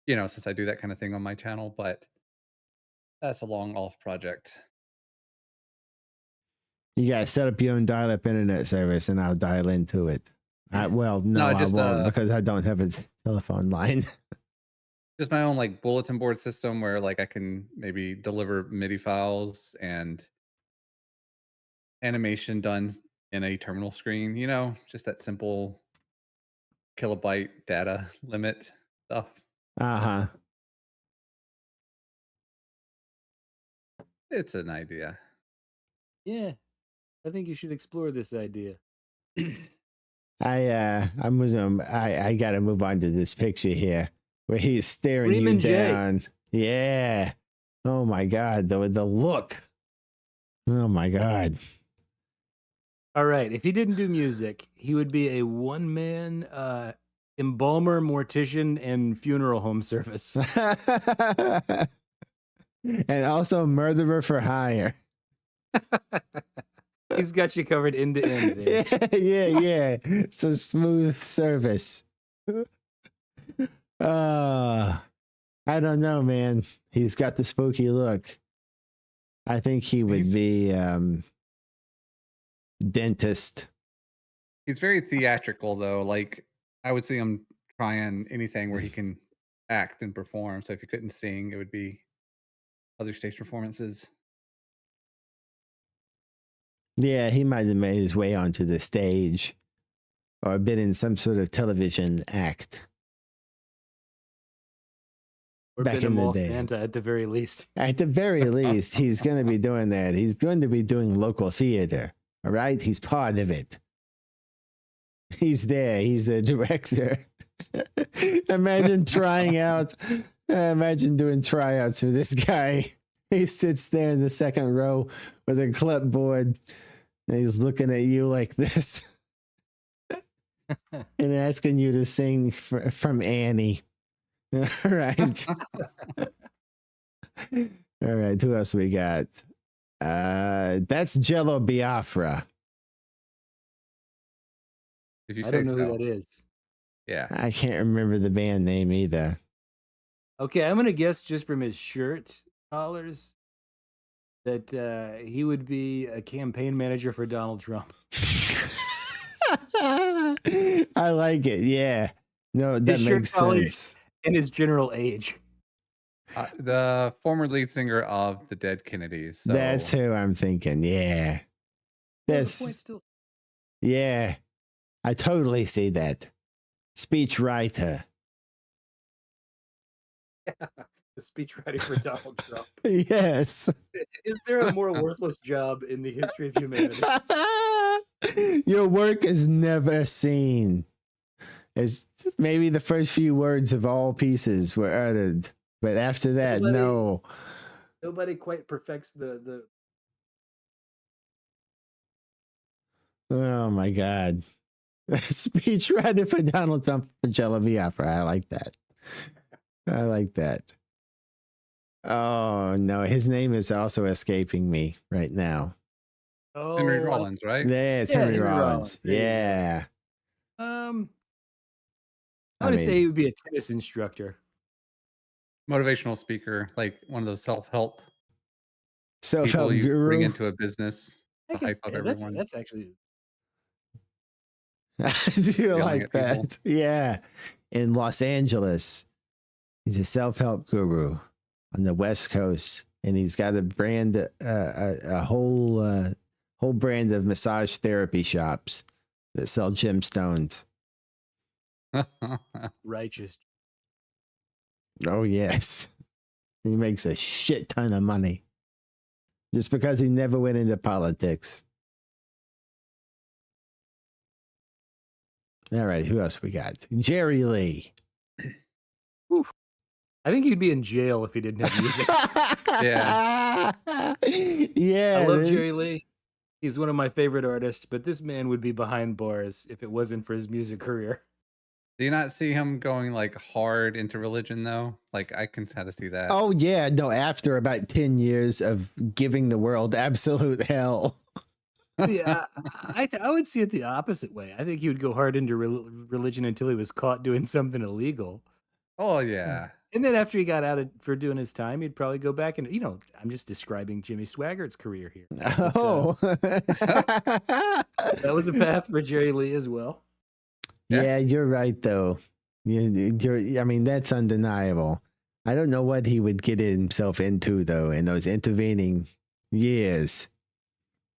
since I do that kind of thing on my channel, but that's a long off project. You gotta set up your own dial-up internet service, and I'll dial into it. I won't because I don't have a telephone line. Just my own like bulletin board system where like I can maybe deliver MIDI files and animation done in a terminal screen, just that simple kilobyte data limit stuff. Uh-huh. It's an idea. Yeah. I think you should explore this idea. I gotta move on to this picture here where he's staring Freeman you down. Yeah. Oh my God, the look. Oh my God. All right. If he didn't do music, he would be a one-man embalmer, mortician, and funeral home service. And also murderer for hire. He's got you covered end to end there. Yeah. It's a smooth service. I don't know, man. He's got the spooky look. I think he would be dentist. He's very theatrical though. Like I would see him trying anything where he can act and perform. So if he couldn't sing, it would be other stage performances. Yeah, he might have made his way onto the stage or been in some sort of television act. Or back been in a the mall day. Santa at the very least. At the very least, he's going to be doing that. He's going to be doing local theater. All right? He's part of it. He's there. He's the director. Imagine doing tryouts for this guy. He sits there in the second row with a clipboard and he's looking at you like this and asking you to sing from Annie. All right. All right. Who else we got? That's Jello Biafra. If you I say don't know so. who that is. Yeah. I can't remember the band name either. Okay, I'm gonna guess just from his shirt collars that he would be a campaign manager for Donald Trump. I like it. Yeah. No, that His shirt makes collar sense. and his general age. The former lead singer of the Dead Kennedys. So That's who I'm thinking. Yeah. Well, the That's point still. yeah. I totally see that. Speech writer. The speechwriter for Donald Trump. Yes. Is there a more worthless job in the history of humanity? Your work is never seen. It's maybe the first few words of all pieces were uttered, but after that, no. Nobody quite perfects the. Oh my God. Speech writer for Donald Trump for Jello Biafra. I like that. I like that. Oh no, his name is also escaping me right now. Oh, Henry Rollins, right? Yeah, it's Yeah, Henry Henry Rollins. Rollins. There you go. Yeah. I would say he would be a tennis instructor. Motivational speaker, like one of those self-help people self-help you guru. bring into a business I to can hype up say everyone. that's actually Do you Yelling like at people. that? Yeah. In Los Angeles, he's a self-help guru on the West Coast, and he's got a brand, a whole brand of massage therapy shops that sell gemstones. righteous. Oh yes, he makes a shit ton of money just because he never went into politics. All right, who else we got? Jerry Lee. Oof. I think he'd be in jail if he didn't have music. Yeah. Yeah. I love Jerry Lee. He's one of my favorite artists, but this man would be behind bars if it wasn't for his music career. Do you not see him going like hard into religion though? Like I can kind of see that. Oh yeah, no, after about 10 years of giving the world absolute hell. Yeah, I would see it the opposite way. I think he would go hard into religion until he was caught doing something illegal. Oh yeah. And then after he got out for doing his time, he'd probably go back and, I'm just describing Jimmy Swaggart's career here. But, Oh. that was a path for Jerry Lee as well. Yeah, you're right though. I mean, that's undeniable. I don't know what he would get himself into though in those intervening years.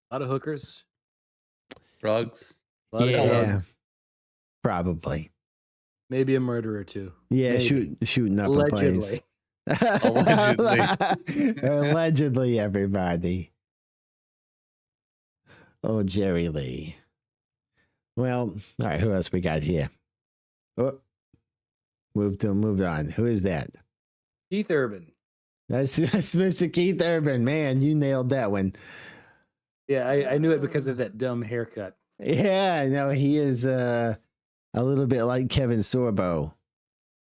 A lot of hookers. Drugs. A lot of drugs. Probably. Maybe a murder or two. Yeah, Maybe. shooting up a place. Allegedly. Allegedly, everybody. Oh, Jerry Lee. Well, all right, who else we got here? Oh, moved on. Who is that? Keith Urban. That's Mr. Keith Urban. Man, you nailed that one. Yeah, I knew it because of that dumb haircut. Yeah, no, he is a little bit like Kevin Sorbo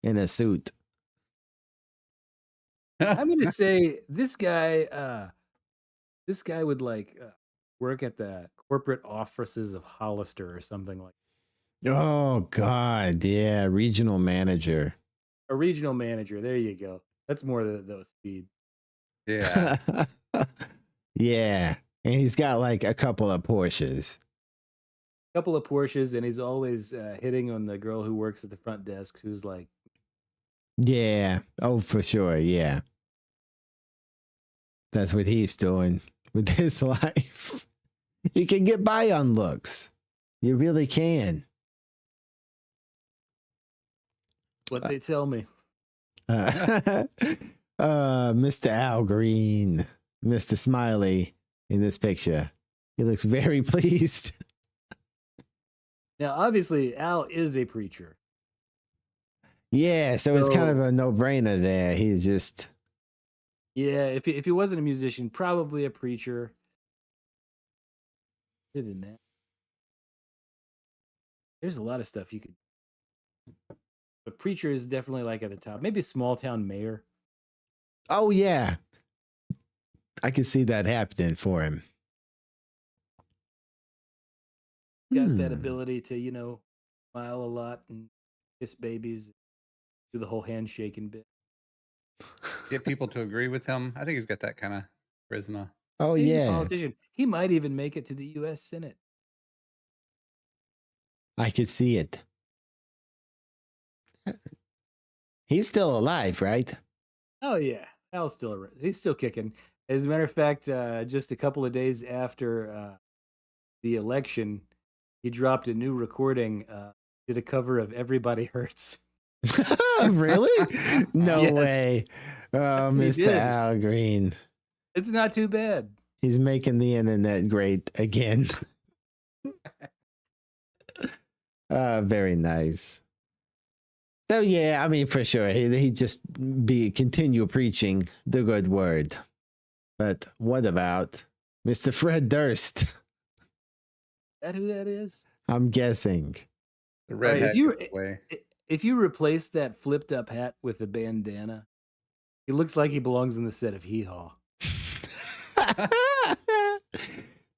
in a suit. I'm gonna say this guy would work at the corporate offices of Hollister or something like that. Oh God, yeah, regional manager. A regional manager. There you go. That's more the speed. Yeah. Yeah, and he's got like a couple of Porsches. Couple of Porsches, and he's always hitting on the girl who works at the front desk, who's like, yeah, oh for sure, yeah. That's what he's doing with his life. You can get by on looks. You really can. what they tell me. Mr. Al Green, Mr. Smiley in this picture. He looks very pleased. Now, obviously, Al is a preacher. Yeah, so it's kind of a no-brainer there. He's just... Yeah, if he wasn't a musician, probably a preacher. Other than that, there's a lot of stuff you could... But preacher is definitely like at the top. Maybe a small town mayor. Oh, yeah. I can see that happening for him. Got that ability to, smile a lot and kiss babies, do the whole handshaking bit. Get people to agree with him. I think he's got that kind of charisma. Oh, He's a yeah. politician. He might even make it to the U.S. Senate. I could see it. He's still alive, right? Oh yeah, he's still kicking. As a matter of fact, just a couple of days after the election, he dropped a new recording. Did a cover of "Everybody Hurts." Really? No Yes. way. Oh, He Mr. did. Al Green. It's not too bad. He's making the internet great again. Very nice. So yeah, I mean, for sure, he just continue preaching the good word. But what about Mr. Fred Durst? Is that who that is? I'm guessing. The Right, red hat if you goes away. if you replace that flipped up hat with a bandana, he looks like he belongs in the set of Hee Haw.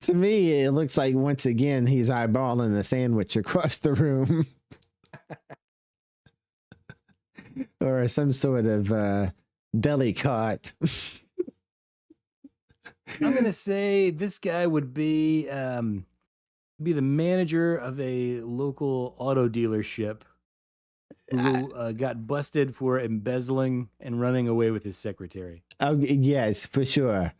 To me, it looks like once again he's eyeballing the sandwich across the room. Or some sort of deli cart. I'm gonna say this guy would be the manager of a local auto dealership who got busted for embezzling and running away with his secretary. Oh yes, for sure.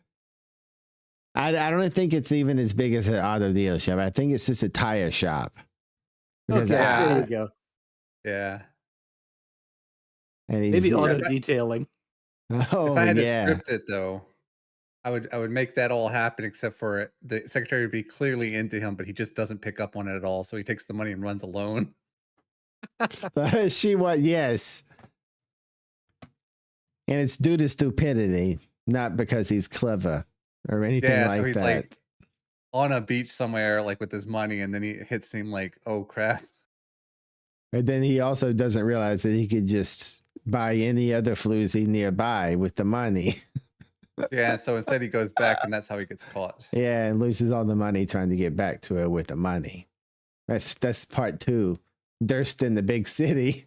I don't think it's even as big as an auto dealership. I think it's just a tire shop. Because Okay, I- there you go. Yeah. and he's, Maybe auto Yeah. detailing. oh If I had yeah. to script it though, I would make that all happen except for the secretary would be clearly into him, but he just doesn't pick up on it at all. So he takes the money and runs alone. She was, yes. And it's due to stupidity, not because he's clever or anything Yeah, so like he's that. like on a beach somewhere, like with his money, and then he hits him like, oh crap. And then he also doesn't realize that he could just buy any other floozy nearby with the money. Yeah, so instead he goes back, and that's how he gets caught. Yeah, and loses all the money trying to get back to her with the money. That's part 2. Durst in the big city.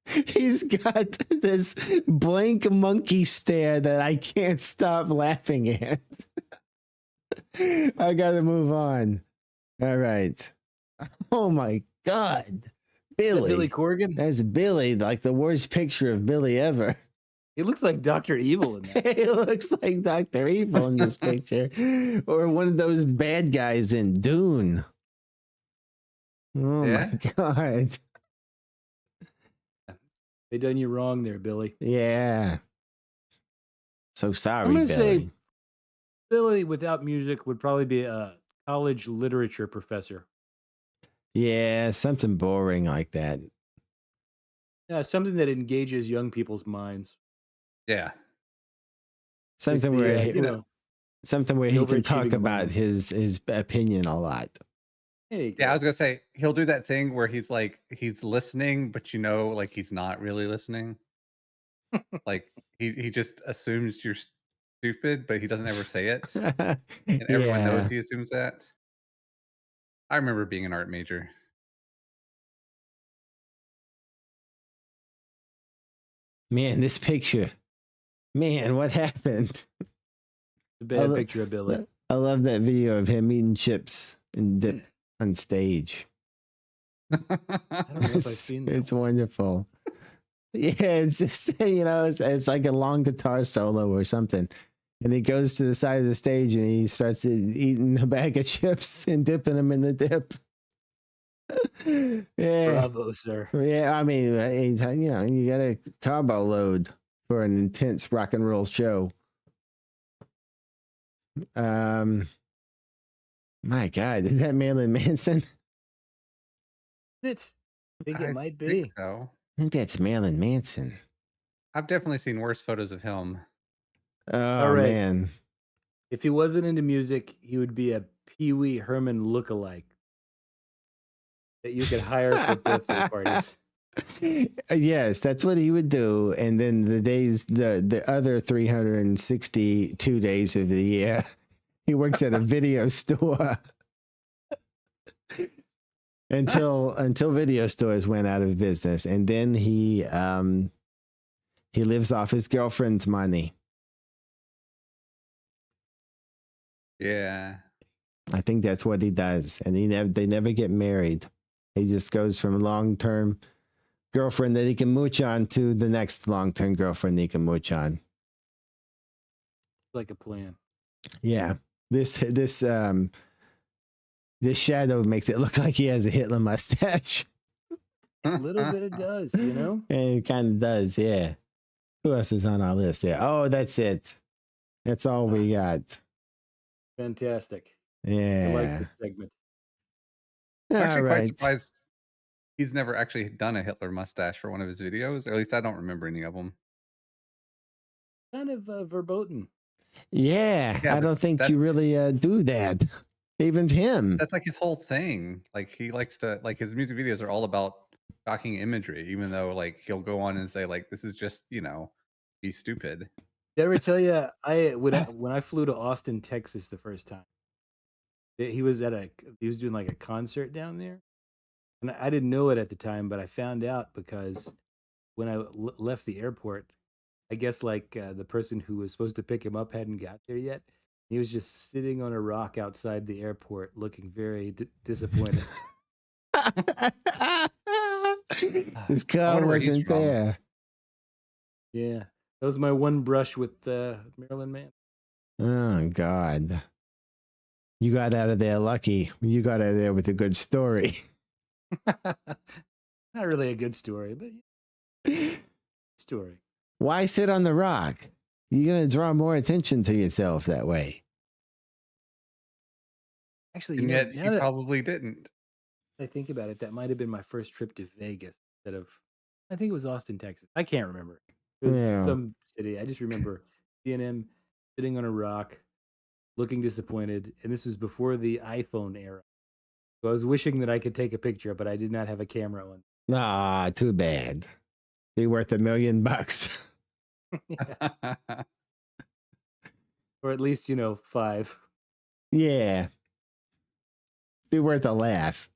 He's got this blank monkey stare that I can't stop laughing at. I gotta move on. All right. Oh my God. Is that Billy. Billy Corgan? That's Billy, like the worst picture of Billy ever. He looks like Dr. Evil in that. He looks like Dr. Evil in this picture. Or one of those bad guys in Dune. Oh Yeah. my God. They done you wrong there, Billy. Yeah. So sorry, I'm gonna Billy. say Billy without music would probably be a college literature professor. Yeah, something boring like that. Yeah, something that engages young people's minds. Yeah. Something It's the, where you know, something where he can talk overachieving about millennial. his opinion a lot. There you go. Yeah, I was gonna say he'll do that thing where he's like he's listening, but you know, like he's not really listening. Like he just assumes you're stupid, but he doesn't ever say it, and everyone knows Yeah. he assumes that. I remember being an art major. Man, this picture. Man, what happened? a bad picture of Billy. I love that video of him eating chips and dip on stage. I don't know if I've seen that. It's wonderful. Yeah, it's just, it's like a long guitar solo or something. And he goes to the side of the stage and he starts eating a bag of chips and dipping them in the dip. Yeah. Bravo, sir. Yeah, I mean, you got a carbo load for an intense rock and roll show. My God, is that Marilyn Manson? It. I think I it might be. think so. I think that's Marilyn Manson. I've definitely seen worse photos of him. Oh, right. man. If he wasn't into music, he would be a Pee Wee Herman lookalike that you could hire for birthday parties. Yes, that's what he would do. And then the other 362 days of the year, he works at a video store until video stores went out of business. And then he lives off his girlfriend's money. Yeah. I think that's what he does, and they never get married. He just goes from long-term girlfriend that he can mooch on to the next long-term girlfriend he can mooch on. Like a plan. Yeah, this shadow makes it look like he has a Hitler mustache. A little bit it does, you know? It kind of does, yeah. Who else is on our list there? Oh, that's it. That's all we got. Fantastic. Yeah. I like this segment. I'm actually All quite right. surprised he's never actually done a Hitler mustache for one of his videos, or at least I don't remember any of them. Kind of verboten. Yeah, Yeah, I but don't think you really do that. Even him. that's like his whole thing. Like he likes to his music videos are all about shocking imagery, even though like he'll go on and say like this is just be stupid. Did I ever tell you when I flew to Austin, Texas the first time? He was doing like a concert down there, and I didn't know it at the time, but I found out because when I left the airport, I guess like the person who was supposed to pick him up hadn't got there yet. He was just sitting on a rock outside the airport, looking very disappointed. His car wonder where he's wasn't from. there. Yeah, that was my one brush with Marilyn Manson. Oh, God. You got out of there lucky. You got out of there with a good story. Not really a good story, but story. Why sit on the rock? You're going to draw more attention to yourself that way. Actually, And yet now he that probably didn't. I think about it, that might have been my first trip to Vegas instead of, I think it was Austin, Texas. I can't remember. It was Yeah. some city. I just remember seeing him sitting on a rock, looking disappointed. And this was before the iPhone era. So I was wishing that I could take a picture, but I did not have a camera on. Ah, too bad. Be worth $1 million. Or at least, 5. Yeah. Be worth a laugh.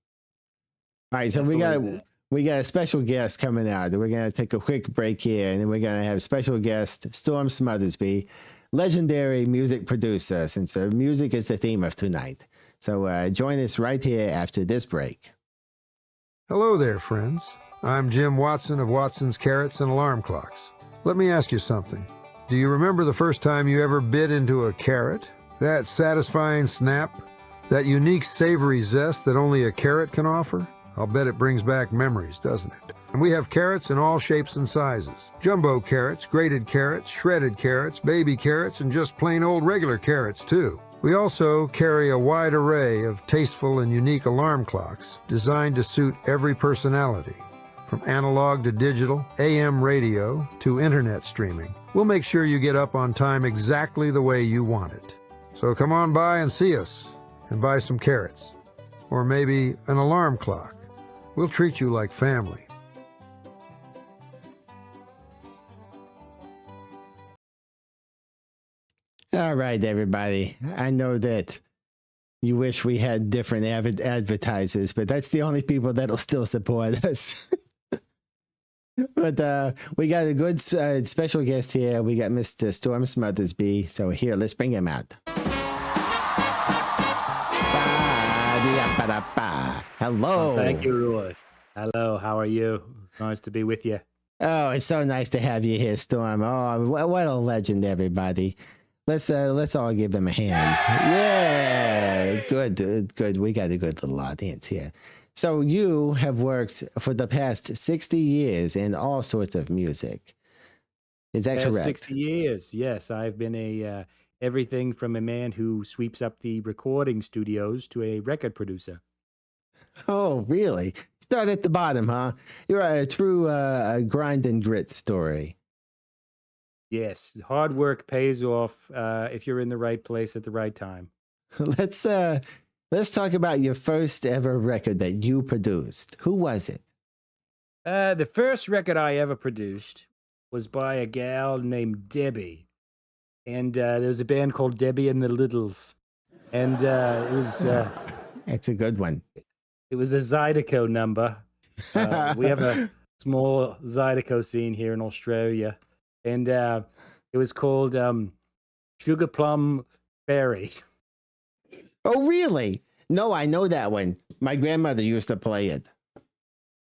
All right, so Definitely we got a special guest coming out. We're gonna take a quick break here, and then we're gonna have special guest Storm Smothersby, legendary music producer, since music is the theme of tonight. So join us right here after this break. Hello there, friends. I'm Jim Watson of Watson's Carrots and Alarm Clocks. Let me ask you something. Do you remember the first time you ever bit into a carrot? That satisfying snap? That unique savory zest that only a carrot can offer? I'll bet it brings back memories, doesn't it? And we have carrots in all shapes and sizes. Jumbo carrots, grated carrots, shredded carrots, baby carrots, and just plain old regular carrots, too. We also carry a wide array of tasteful and unique alarm clocks designed to suit every personality. From analog to digital, AM radio to internet streaming. We'll make sure you get up on time exactly the way you want it. So come on by and see us and buy some carrots. Or maybe an alarm clock. We'll treat you like family. All right, everybody. I know that you wish we had different advertisers, but that's the only people that'll still support us. But we got a good special guest here. We got Mr. Storm Smothersby. So here, let's bring him out. Hello. Thank you, Roy. Hello, how are you? It's nice to be with you. Oh, it's so nice to have you here, Storm. Oh, what a legend, everybody. Let's all give him a hand. Yeah, good. We got a good little audience here. So you have worked for the past 60 years in all sorts of music. Is that correct? 60 years, yes. I've been everything from a man who sweeps up the recording studios to a record producer. Oh, really? Start at the bottom, huh? You're a true grind and grit story. Yes, hard work pays off if you're in the right place at the right time. Let's talk about your first ever record that you produced. Who was it? The first record I ever produced was by a gal named Debbie. And there was a band called Debbie and the Littles. And it was... It's a good one. It was a Zydeco number. We have a small Zydeco scene here in Australia. And it was called Sugar Plum Fairy. Oh, really? No, I know that one. My grandmother used to play it.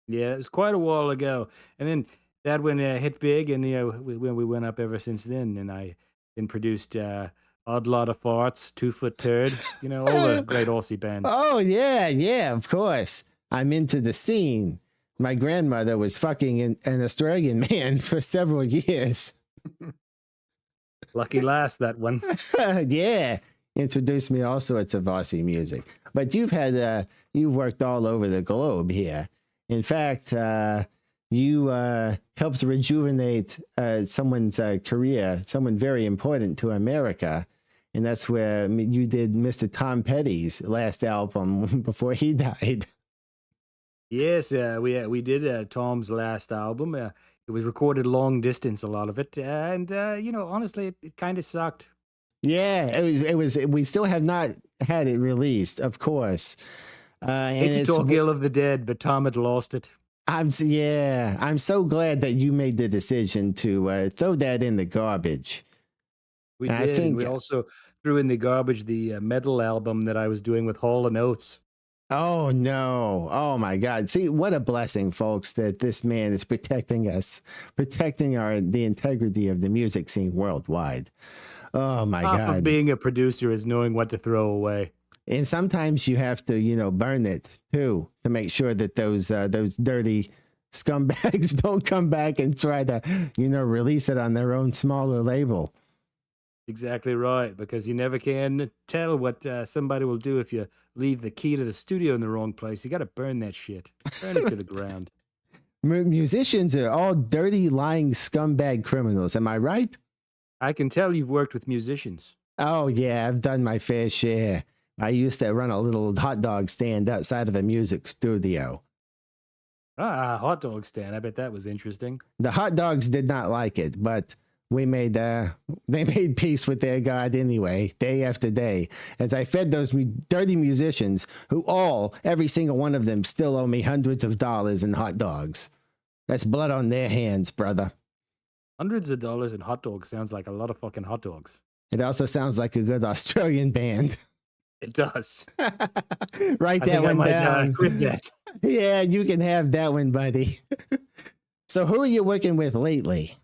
Yeah, it was quite a while ago. And then that one hit big, and we went up ever since then. And I then produced Odd Lot of Farts, 2 Foot Turd, all the great Aussie bands. Oh, yeah, of course. I'm into the scene. My grandmother was fucking an Australian man for several years. Lucky last, that one. Yeah. Introduced me all sorts of Aussie music. But you've worked all over the globe here. In fact, you helped rejuvenate someone's career, someone very important to America. And that's where you did Mr. Tom Petty's last album before he died. Yes, we did Tom's last album. It was recorded long distance, a lot of it. And, honestly, it kind of sucked. Yeah, it was. We still have not had it released, of course. Hate to talk ill of the dead, but Tom had lost it. I'm so glad that you made the decision to throw that in the garbage. We did. We also threw in the garbage the metal album that I was doing with Hall & Oates. Oh no! Oh my God! See, what a blessing, folks, that this man is protecting us, protecting the integrity of the music scene worldwide. Oh my God! Half of being a producer is knowing what to throw away. And sometimes you have to, burn it too, to make sure that those dirty scumbags don't come back and try to, release it on their own smaller label. Exactly right, because you never can tell what somebody will do if you leave the key to the studio in the wrong place. You got to burn that shit. Burn it to the ground. Musicians are all dirty, lying scumbag criminals. Am I right? I can tell you've worked with musicians. Oh, yeah, I've done my fair share. I used to run a little hot dog stand outside of a music studio. Hot dog stand. I bet that was interesting. The hot dogs did not like it, but they made peace with their God anyway, day after day, as I fed those dirty musicians who every single one of them still owe me hundreds of dollars in hot dogs. That's blood on their hands, brother. Hundreds of dollars in hot dogs sounds like a lot of fucking hot dogs. It also sounds like a good Australian band. It does. Write that one down. Quit that. Yeah, you can have that one, buddy. So who are you working with lately?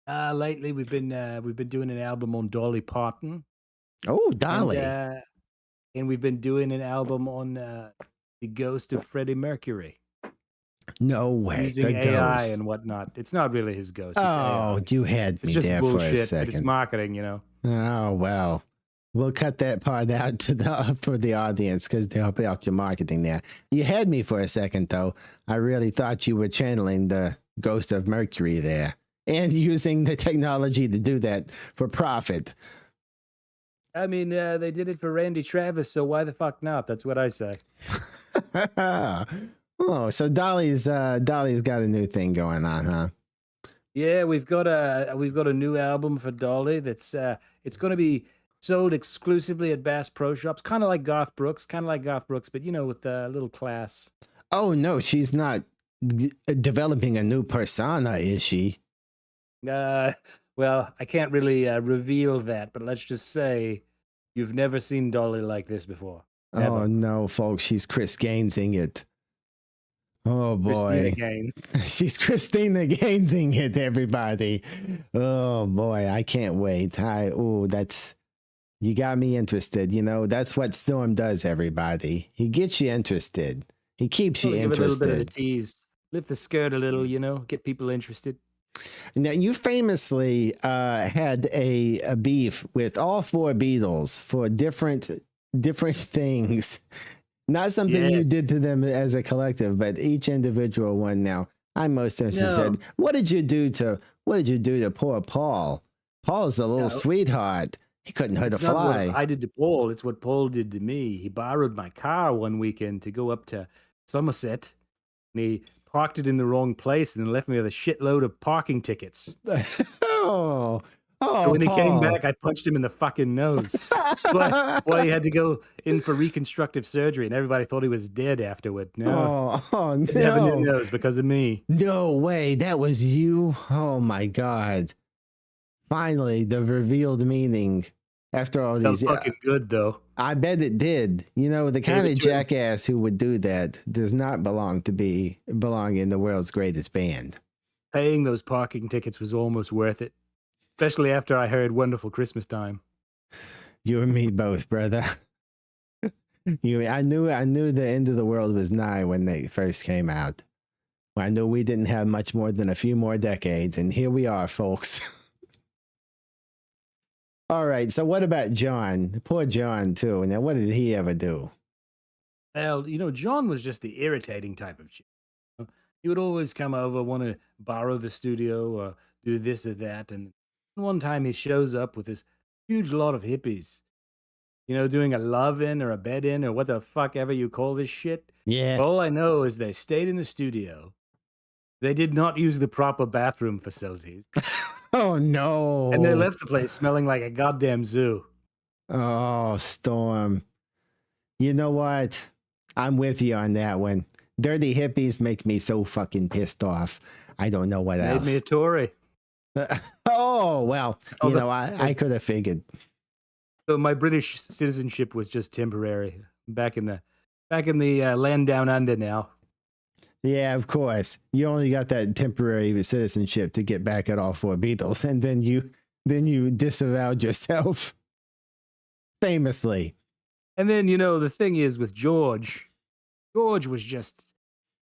Lately we've been doing an album on Dolly Parton. Oh, Dolly. And we've been doing an album on the ghost of Freddie Mercury. No way. Using the AI ghost. and whatnot. It's not really his ghost. It's AI. You had me there bullshit, for a second. But it's marketing, Oh, well. We'll cut that part out for the audience because they'll help out your marketing there. You had me for a second, though. I really thought you were channeling the ghost of Mercury there and using the technology to do that for profit. I mean, they did it for Randy Travis, so why the fuck not? That's what I say. Oh, so Dolly's got a new thing going on, huh? Yeah, we've got a new album for Dolly that's it's going to be sold exclusively at Bass Pro Shops, kind of like Garth Brooks, but with a little class. Oh no, she's not developing a new persona, is she? Well, I can't really reveal that, but let's just say you've never seen Dolly like this before. Never. Oh no, folks, she's Chris Gainesing it. Oh boy, she's Christina Gainesing it, everybody. Oh boy, I can't wait. You got me interested. That's what Storm does, everybody. He gets you interested. He keeps you interested. Give a little bit of a tease. Lift the skirt a little, get people interested. Now, you famously had a beef with all 4 Beatles for different things. Not something you did to them as a collective, but each individual one. Now, I'm most interested. What did you do to poor Paul? Paul's the little sweetheart. He couldn't hurt a fly. Not what I did to Paul. It's what Paul did to me. He borrowed my car one weekend to go up to Somerset, and he parked it in the wrong place and then left me with a shitload of parking tickets. So when he came back, I punched him in the fucking nose. Well, he had to go in for reconstructive surgery, and everybody thought he was dead afterward. No. No. He's having a nose because of me. No way. That was you? Oh, my God. Finally, the revealed meaning after all these. Sounds fucking good, though. I bet it did. You know, the kind of jackass who would do that does not belong in the world's greatest band. Paying those parking tickets was almost worth it, especially after I heard Wonderful Christmas Time. You and me both, brother. I knew the end of the world was nigh when they first came out. I knew we didn't have much more than a few more decades, and here we are, folks. All right, so what about John? Poor John, too. Now, what did he ever do? Well, you know, John was just the irritating type of chick. He would always come over, want to borrow the studio or do this or that. And one time he shows up with this huge lot of hippies, you know, doing a love-in or a bed-in or what the fuck ever you call this shit. Yeah. All I know is they stayed in the studio. They did not use the proper bathroom facilities. Oh, no. And they left the place smelling like a goddamn zoo. Oh, Storm. You know what? I'm with you on that one. Dirty hippies make me so fucking pissed off. I don't know what else. Made me a Tory. Oh, well, I could have figured. So my British citizenship was just temporary. Back in the land down under now. Yeah, of course. You only got that temporary citizenship to get back at all four Beatles, and then you disavowed yourself famously. And then, you know, the thing is with George was just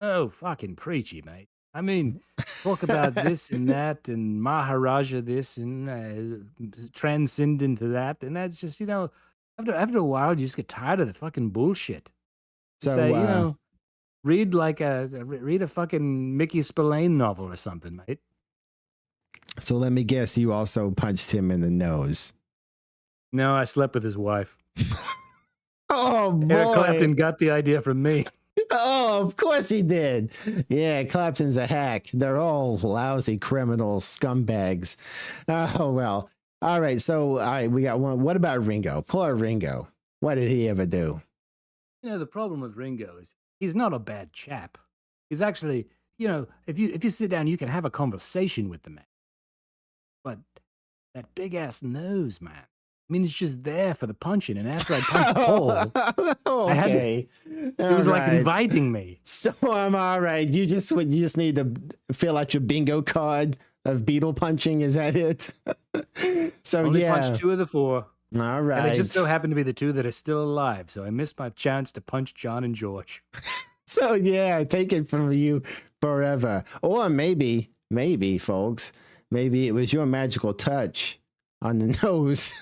so fucking preachy, mate. I mean, talk about this and that and Maharaja this and transcend into that. And that's just, you know, after a while, you just get tired of the fucking bullshit. So, say, you know, read a fucking Mickey Spillane novel or something, mate. So let me guess, you also punched him in the nose. No, I slept with his wife. Oh, boy. Eric Clapton got the idea from me. Oh, of course he did. Yeah, Clapton's a hack. They're all lousy criminal scumbags. Oh, well. All right, so we got one. What about Ringo? Poor Ringo. What did he ever do? You know, the problem with Ringo is he's not a bad chap. He's actually, you know, if you sit down, you can have a conversation with the man. But that big-ass nose, man. I mean, it's just there for the punching. And after I punched Paul, okay. It was like inviting me. So I'm all right. You just need to fill out your bingo card of beetle punching. Is that it? So Only punched 2 of the 4. All right. And it just so happened to be the 2 that are still alive. So I missed my chance to punch John and George. So yeah, take it from you forever. Or maybe, folks, maybe it was your magical touch on the nose.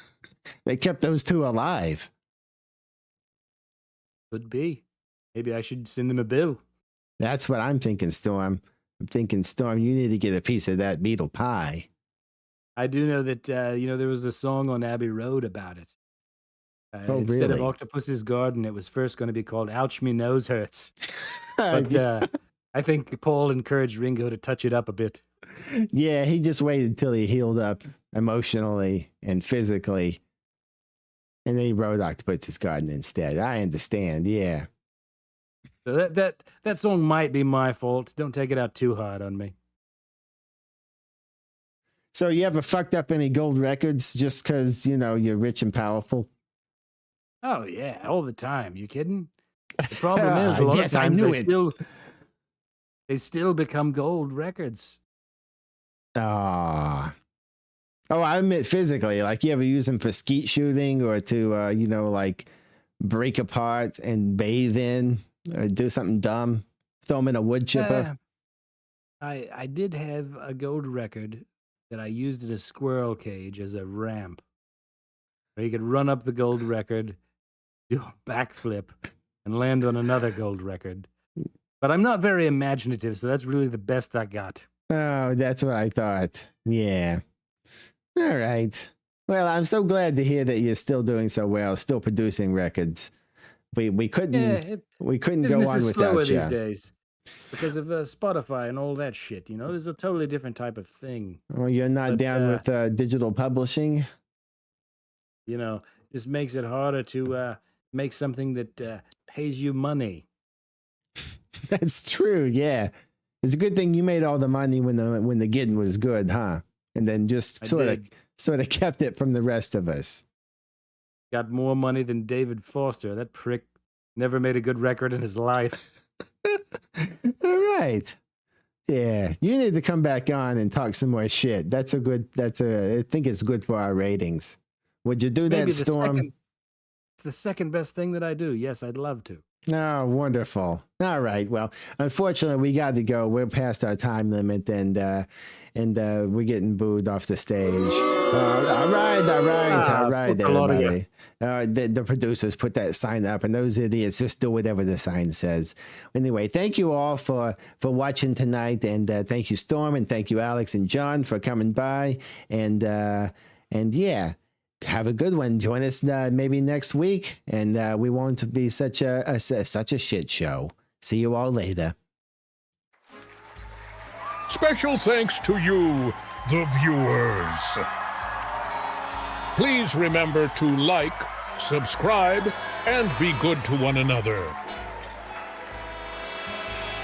They kept those 2 alive. Could be. Maybe I should send them a bill. That's what I'm thinking, Storm. I'm thinking, Storm, you need to get a piece of that beetle pie. I do know that, you know, there was a song on Abbey Road about it. really? Instead of Octopus's Garden, it was first going to be called Ouch Me Nose Hurts. But I think Paul encouraged Ringo to touch it up a bit. Yeah, he just waited till he healed up emotionally and physically. And then he wrote Octopus's Garden instead. I understand, yeah. So that song might be my fault. Don't take it out too hard on me. So you ever fucked up any gold records just because, you know, you're rich and powerful? Oh, yeah, all the time. You kidding? The problem is a lot yes, of times I knew they still become gold records. Oh, I admit physically, like you ever use them for skeet shooting or to, you know, like break apart and bathe in or do something dumb, throw them in a wood chipper? I did have a gold record that I used in a squirrel cage as a ramp. Where you could run up the gold record, do a backflip, and land on another gold record. But I'm not very imaginative, so that's really the best I got. Oh, that's what I thought. Yeah. All right. Well, I'm so glad to hear that you're still doing so well, still producing records. We couldn't go on without you. These days because of Spotify and all that shit. You know, there's a totally different type of thing. Oh, you're not down with digital publishing? You know, just makes it harder to make something that pays you money. That's true. Yeah, it's a good thing you made all the money when the getting was good, huh? And then just sort of kept it from the rest of us. got more money than David Foster. That prick never made a good record in his life. All right. Yeah, you need to come back on and talk some more shit. I think it's good for our ratings. Would you do that, Maybe Storm? It's the second best thing that I do. Yes, I'd love to. Oh, wonderful. All right. Well, unfortunately, we got to go. We're past our time limit, and we're getting booed off the stage. All right, everybody. The producers put that sign up, and those idiots just do whatever the sign says. Anyway, thank you all for watching tonight, and thank you, Storm, and thank you, Alex and John, for coming by, and yeah. Have a good one. Join us maybe next week, and we won't be such a shit show. See you all later. Special thanks to you, the viewers. Please remember to like, subscribe, and be good to one another.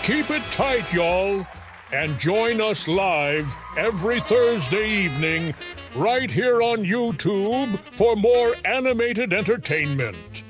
Keep it tight, y'all, and join us live every Thursday evening right here on YouTube for more animated entertainment.